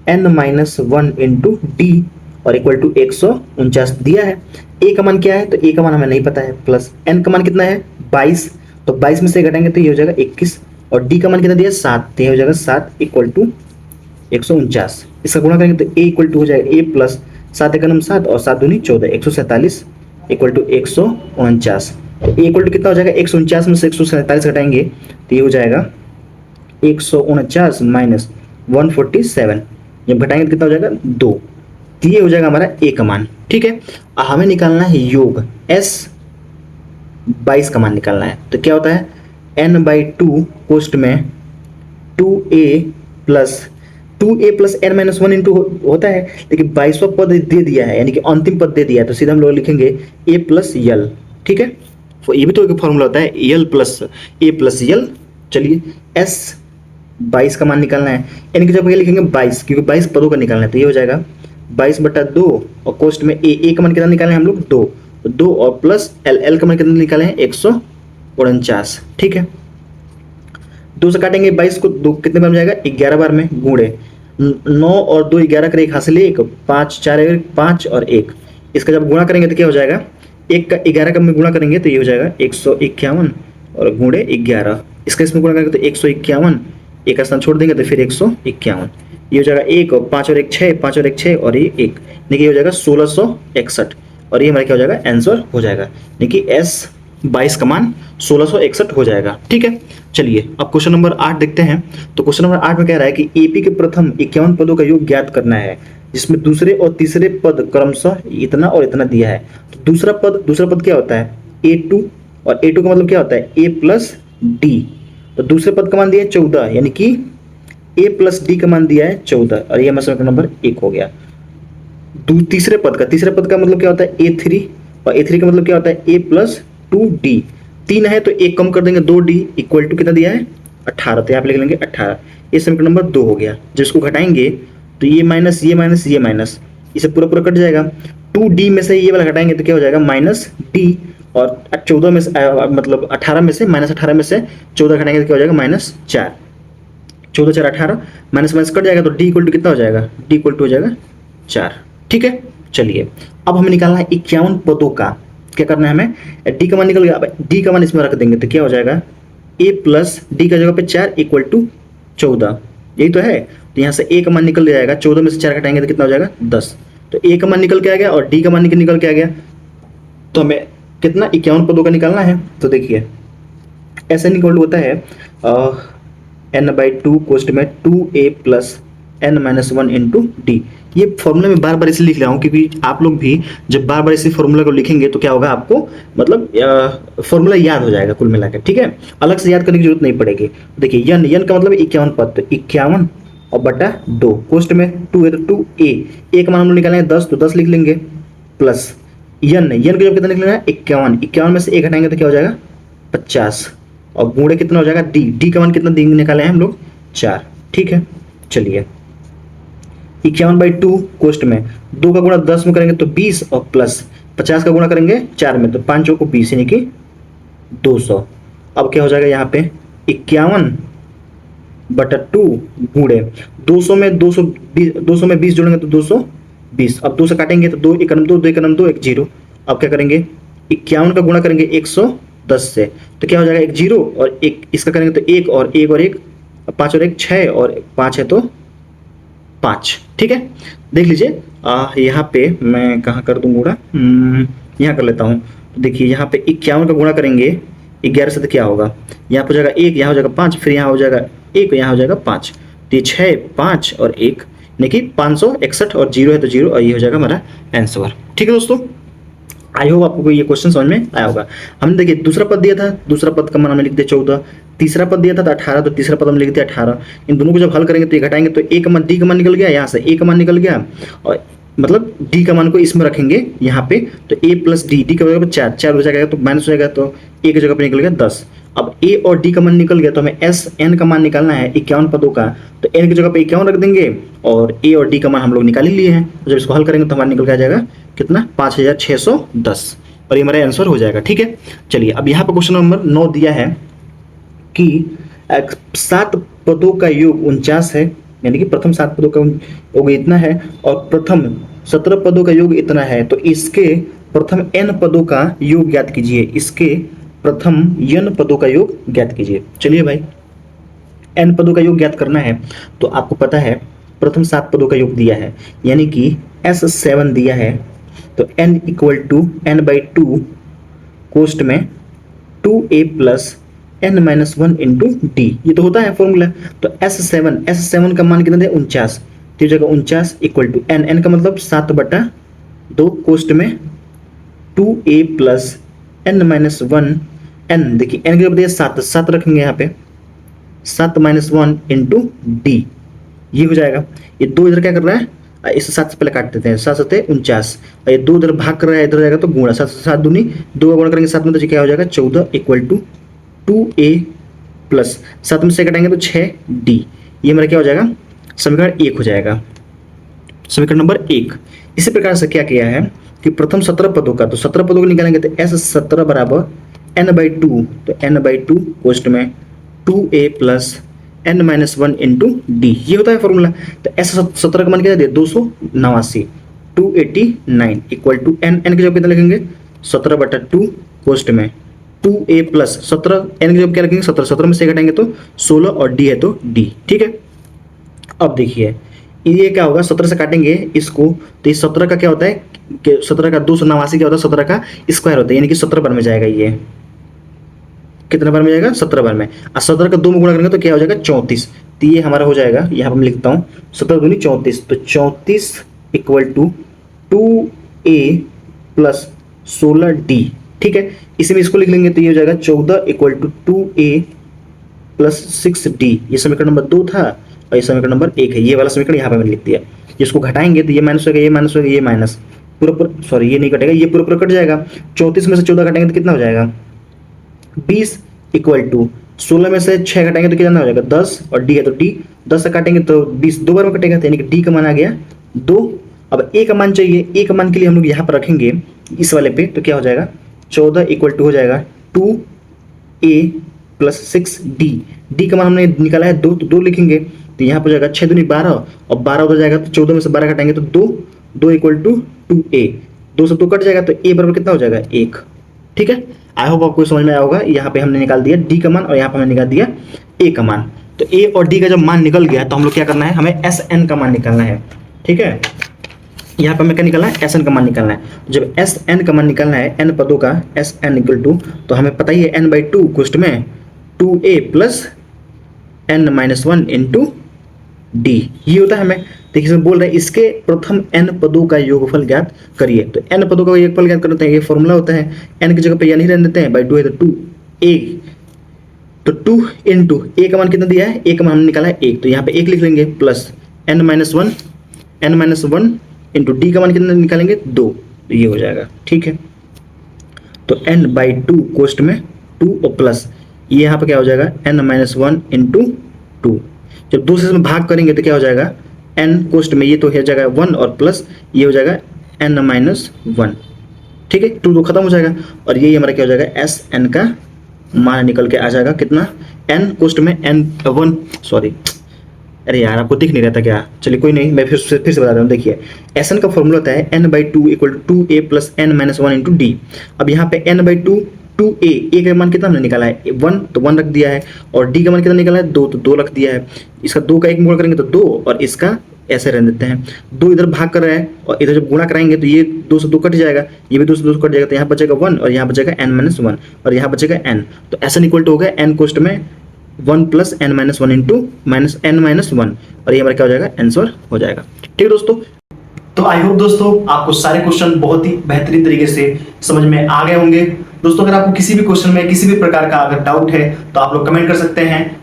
Speaker 1: n minus 1 into d और इक्वल टू 149 दिया है। A का मान क्या है, तो A का मान हमें नहीं पता है, प्लस n का मान कितना है 22, तो 22 में से घटाएंगे तो ये हो जाएगा 21, और D का मान कितना दिया 7, तो ये हो जाएगा 7 इक्वल टू 149। इसका गुणा करेंगे तो A इक्वल टू हो जाएगा A प्लस 7 का नाम 7 और 7 दूनी 14 147 इक्वल टू 149। तो A इक्वल टू कितना हो जाएगा 149 में से 147 घटाएंगे तो ये हो जाएगा 149 माइनस 147, जब घटाएंगे तो कितना हो जाएगा 2, तो ये हो जाएगा हमारा A का मान। ठीक है, हमें निकालना है योग S22 का मान निकालना है, तो क्या होता है n/2 कोष्ट में 2a plus n minus 1 into होता है, लेकिन 22वां पद दे दिया है यानी कि अंतिम पद दे दिया है, तो सीधा हम लोग लिखेंगे a प्लस यल। ठीक है, तो ये भी तो एक फॉर्मूला होता है a प्लस यल। चलिए S22 का मान निकालना है, n की जगह लिखेंगे 22 क्योंकि 22 पदों का निकालना है, तो ये हो जाएगा 22/2 और कोष्ट में a का मान कितना निकाले हैं हम लोग 2, तो 2 और प्लस l का मान कितना निकाले हैं 149। ठीक है, 2 से काटेंगे 22 को 2 कितने बार में जाएगा 11 बार में, गुणे 9 और 2 11 करे 1 हासिल 1 5 4 5 और 1, इसका जब गुणा करेंगे तो क्या हो जाएगा 1 का 11 का में गुणा करेंगे तो ये हो जाएगा 151 और गुणे 11, इसका इसमें गुणा करेंगे तो 151, एक का स्थान छोड़ देंगे तो फिर 151, ये हो जाएगा 1 और 5 और 1 6 5 और 1 6 और ये 1, देखिए हो जाएगा 1661, और ये हमारा क्या हो जाएगा आंसर हो जाएगा, देखिए S22 का मान 1661 हो जाएगा। ठीक है, चलिए अब क्वेश्चन नंबर 8 देखते हैं। तो क्वेश्चन नंबर 8 में कह रहा है कि एपी के प्रथम 51 पदों का योग ज्ञात करना है जिसमें दूसरे और तीसरे पद क्रमशः इतना और इतना दिया है। तो दूसरा पद क्या होता है A2, और A2 का मतलब क्या होता है A प्लस डी, तो दूसरे पद का मान दिया है 14, यानी कि a प्लस डी का मान दिया है 14, और ये हमारा समीकरण नंबर 1 हो गया। तीसरे पद का मतलब क्या होता है a3, और a3 का मतलब क्या होता है a प्लस 2d। 3 है तो 1 कम कर देंगे 2d इक्वल टू कितना दिया है 18, तो यहाँ पे लिख लेंगे 18। ये समीकरण नंबर 2 हो गया। जिसको घटाएंगे तो ये माइनस ये माइनस ये माइनस, इसे पूरा पूरा कट जाएगा। 2d में से ये वाला घटाएंगे तो क्या हो जाएगा माइनस d, और 14 में से मतलब 18 में से माइनस 18 में से 14 घटाएंगे तो क्या हो जाएगा माइनस 4। 14 4 18, माइनस माइनस कट जाएगा तो d इक्वल टू कितना हो जाएगा, d इक्वल टू हो जाएगा 4। ठीक है, चलिए अब हमें निकालना है 51 पदों का। क्या करना है हमें, डी का मान निकल गया, अब डी का मान इसमें रख देंगे तो क्या हो जाएगा a प्लस डी का जगह पे 4 इक्वल टू 14, यही तो है। तो यहाँ से a का मान निकल जाएगा, 14 में से 4 घटाएंगे तो कितना हो जाएगा 10। तो a का मान निकल के आ गया और d का मान निकल के आ गया। तो हमें कितना 51 पदों का निकालना है। तो देखिए ऐसा इक्वल होता है n/2 कोष्ट में 2a plus n-1 into D. ये फॉर्मूला में बार बार इसे लिख रहा हूँ क्योंकि आप लोग भी जब बार बार इसी फॉर्मूला को लिखेंगे तो क्या होगा, आपको मतलब फॉर्मूला याद हो जाएगा कुल मिलाकर। ठीक है, अलग से याद करने की जरूरत नहीं पड़ेगी। देखिए यन का मतलब 51 पद, तो 51 और बटा 2 कोष्ट में 2 है तो 2a का मान हम लोग निकालेंगे 10, तो 10 लिख लेंगे, प्लस यन का जब कितना निकलेगा 51 में से 1 हटाएंगे तो क्या हो जाएगा 50, और गुणे कितना हो जाएगा डी का मान कितना निकाले हैं हम लोग 4। ठीक है, चलिए 51/2 कोष्ट में 2 का गुणा 10 में करेंगे तो 20, और प्लस 50 का गुणा करेंगे 4 में तो 5 को 20 यानी कि 200। अब क्या हो जाएगा यहाँ पे 51/2 गुणे 200 में 20 जोड़ेंगे तो 220। अब 2 से काटेंगे तो 2 1 2 2 1 2 1 0। अब क्या करेंगे 51 का गुणा करेंगे 110 से तो क्या हो जाएगा 1 0, और 1 इसका करेंगे तो 1 और 1 और 1 5 और 1 6, और 5 है तो 5। ठीक है, देख लीजिए यहाँ पे मैं कहाँ कर दूँ गुणा, यहाँ कर लेता हूँ। तो देखिए यहाँ पे 51 का गुणा करेंगे 11 से तो क्या होगा, यहाँ पे हो जाएगा 1, यहाँ हो जाएगा 5, फिर यहाँ हो जाएगा 1, यहाँ हो जाएगा 5, तो ये 6 5 और 1 यानी कि 561, और 0 है तो 0, और ये हो जाएगा हमारा आंसर। ठीक है दोस्तों, आई होप आपको ये क्वेश्चन समझ में आया होगा। हमने देखिए दूसरा पद दिया था, दूसरा पद का मान हमने लिख दिया 14, तीसरा पद दिया था तो 18, तो तीसरा पद हमने लिख दिया 18। इन दोनों को जब हल करेंगे तो ये घटाएंगे तो a का मान डी का मान निकल गया, यहाँ से a का मान निकल गया, और मतलब d का मान को इसमें रखेंगे यहाँ पे, तो a प्लस डी का जगह पर 4 हो जाएगा तो माइनस हो जाएगा, तो a की जगह पर निकल गया 10। अब a और d का मान निकल गया तो हमें n का मान निकालना है 51 पदों का, तो n की जगह पे 51 रख देंगे, और a और d का मान हम लोग निकाल ही लिए हैं। तो जब इसको हल करेंगे तो हमारा निकल के आ जाएगा कितना 5610, और ये हमारा आंसर हो जाएगा। ठीक है, चलिए अब यहाँ पर क्वेश्चन नंबर 9 दिया है कि 7 पदों का योग 49 है, यानी कि प्रथम 7 पदों का योग इतना है और प्रथम 17 पदों का योग इतना है, तो इसके प्रथम n पदों का योग ज्ञात कीजिए, इसके प्रथम n पदों का योग ज्ञात कीजिए। चलिए भाई n पदों का योग ज्ञात करना है तो आपको पता है प्रथम 7 पदों का योग दिया है, यानी कि S7 दिया है, तो n इक्वल टू n/2 कोष्ट में 2a plus n-1 into D, ये तो होता है फॉर्मूला। तो S7 का मान कितना है 49, तो जगह 49 इक्वल टू n का मतलब 7/2 कोष्ट में 2a प्लस n-1 n, देखिए n की जगह दिया 7 रखेंगे यहाँ पे 7-1 इंटू डी, ये हो जाएगा। ये 2 इधर क्या कर रहा है, इस 7 से पहले काट देते हैं, 7 7 49, और ये 2 इधर भाग कर रहा है, इधर जाएगा तो गुणा 7 7 दूनी 2 का गुणा करेंगे 7 में तो क्या हो जाएगा 14 इक्वल टू 2a प्लस 7 में से घटाएंगे तो 6d, ये मेरा क्या हो जाएगा समीकरण 1 हो जाएगा, समीकरण नंबर 1। इसी प्रकार से क्या किया है कि प्रथम 17 पदों का, तो 17 पदों को निकालेंगे तो S17 बराबर n/2, तो n/2 कोष्ट में 2a plus n-1 into D, ये होता है फॉर्मूला। तो S17 का मान क्या दिया 289, 289 इक्वल टू n की जगह कितना लिखेंगे 17/2 कोष्ट में 2a प्लस 17, n की जगह क्या लिखेंगे 17 में से घटाएंगे तो 16, और d है तो d। ठीक है, अब देखिए ये क्या होगा 17 से काटेंगे इसको, तो इस 17 का क्या होता है कि 17 का 289 क्या होता है 17 का स्क्वायर होता है, यानी कि 17 बार में जाएगा, ये कितने बार में जाएगा 17 बार में, और 17 का 2 में गुणा करेंगे तो क्या हो जाएगा 34, तो ये हमारा हो जाएगा, यहाँ पर मैं लिखता हूँ 17 दूनी 34, तो 34 equal to 2a plus 16d। ठीक है, इसी में इसको लिख लेंगे तो ये हो जाएगा 14 equal to 2a plus 6d, ये समीकरण नंबर 2 था और ये समीकरण नंबर 1 है। ये वाला समीकरण यहाँ पे मैंने लिख दिया। इसको घटाएंगे तो ये माइनस होगा, ये माइनस होगा, ये माइनस पूरा सॉरी ये नहीं कटेगा, ये पूरा कट जाएगा। 34 में से 14 घटाएंगे तो कितना हो जाएगा 20 इक्वल टू 16 में से 6 घटाएंगे तो कितना हो जाएगा 10 और डी है तो डी 10 से काटेंगे तो 20 दो बार में कटेगा, तो यानी कि डी का मान आ गया 2। अब ए का मान चाहिए, ए का मान के लिए हम लोग यहाँ पर रखेंगे इस वाले पे, तो क्या हो जाएगा 14 इक्वल टू हो जाएगा 2a प्लस 6d। डी का मान हमने निकाला है 2, तो 2 लिखेंगे, तो यहाँ पर जाएगा 6 दूनी 12 और 12 उधर जाएगा तो 14 में से 12 घटाएंगे तो 2 इक्वल टू 2a, 2 से 2 कट जाएगा तो a बराबर कितना हो जाएगा 1। ठीक है, आई होप आपको समझ में आया होगा। यहाँ पे हमने निकाल दिया डी का मान और यहाँ पे हमने निकाल दिया ए का मान। तो ए और डी का जब मान निकल गया तो हम लोग क्या करना है, हमें एस एन का मान निकालना है। ठीक है, यहाँ पे हमें क्या निकालना है, एस एन का मान निकालना है। जब एस एन का मान निकालना है एन पदों का, एस एन इक्वल टू, तो हमें पता ही है एन बाई 2 कोष्ट में 2a plus N minus 1 into D, ये होता है हमें। देखिए इसमें बोल रहे हैं इसके प्रथम n पदों का योगफल ज्ञात करिए। तो n पदों का योगफल ज्ञात करते हैं, ये फॉर्मूला होता है, n की जगह पे नहीं रहने देते हैं, बाई 2 है तो 2a, तो 2 इंटू ए का मान कितना दिया है, ए का मान हमने निकाला है 1, तो यहाँ पे 1 लिख लेंगे plus n minus 1 into D का मान कितना निकालेंगे 2, तो ये हो जाएगा। ठीक है, तो n बाई 2 कोष्ट में 2 और प्लस ये यहाँ पे क्या हो जाएगा n माइनस 1 इंटू 2। जब 2 से इसमें भाग करेंगे तो क्या हो जाएगा n कोष्ट में ये तो हो जाएगा 1 और प्लस ये हो जाएगा n माइनस 1। ठीक है, 2 खत्म हो जाएगा और ये हमारा क्या हो जाएगा एस एन का मान निकल के आ जाएगा कितना, n कोष्ट में n1 सॉरी अरे यार आपको दिख नहीं रहता क्या, चलिए कोई नहीं, मैं फिर से बता रहा हूँ। देखिए एस एन का फॉर्मूला होता है n by 2 equal to 2a plus n minus 1 into D. अब यहाँ पे n बाई 2a, ए का मान कितना हमने निकाला है 1, तो 1 रख दिया है, और डी का मान कितना निकाला है 2, तो 2 रख दिया है। इसका 2 का 1 गुणा करेंगे तो 2 और इसका ऐसे रहने देते हैं, 2 इधर भाग कर रहा है और इधर जब गुणा कराएंगे तो ये 2 से 2 कट जाएगा, ये भी 2 से 2 कट जाएगा, तो यहाँ बचेगा 1 और यहाँ बचेगा n माइनस 1 और यहाँ बचेगा n। तो एस एन इक्वल टू हो गया n कोष्ट में 1 plus n minus 1 into minus n minus 1 और ये हमारा क्या हो जाएगा आंसर हो जाएगा। ठीक है दोस्तों, तो आई होप दोस्तों आपको सारे क्वेश्चन बहुत ही बेहतरीन तरीके से समझ में आ गए होंगे। दोस्तों अगर आपको किसी भी क्वेश्चन में किसी भी प्रकार का अगर डाउट है तो आप लोग कमेंट कर सकते हैं,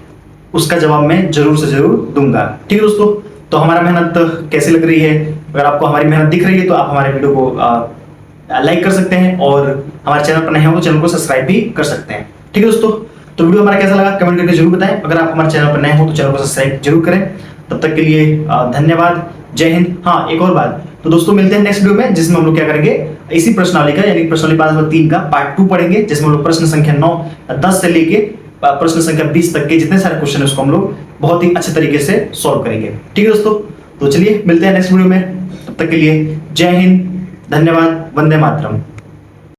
Speaker 1: उसका जवाब मैं जरूर से जरूर दूंगा। ठीक है दोस्तों, तो हमारा मेहनत कैसी लग रही है, अगर आपको हमारी मेहनत दिख रही है तो आप हमारे वीडियो को लाइक कर सकते हैं और हमारे चैनल पर नए हो तो चैनल को सब्सक्राइब भी कर सकते हैं। ठीक है दोस्तों, तो वीडियो हमारा कैसा लगा कमेंट करके जरूर बताएं। अगर आप हमारे चैनल पर नए हो तो चैनल को सब्सक्राइब जरूर करें। तब तक के लिए धन्यवाद, जय हिंद। हाँ एक और बात, तो दोस्तों मिलते हैं नेक्स्ट वीडियो में जिसमें हम लोग क्या करेंगे, इसी प्रश्नावली का यानी प्रश्नावली 5 नंबर 3 का पार्ट 2 पढ़ेंगे, जिसमें हम लोग प्रश्न संख्या 9 10 से लेके प्रश्न संख्या 20 तक के जितने सारे क्वेश्चन है उसको हम लोग बहुत ही अच्छे तरीके से सॉल्व करेंगे। ठीक है दोस्तों, तो चलिए मिलते हैं नेक्स्ट वीडियो में, तब तक के लिए जय हिंद, धन्यवाद, वंदे मातरम।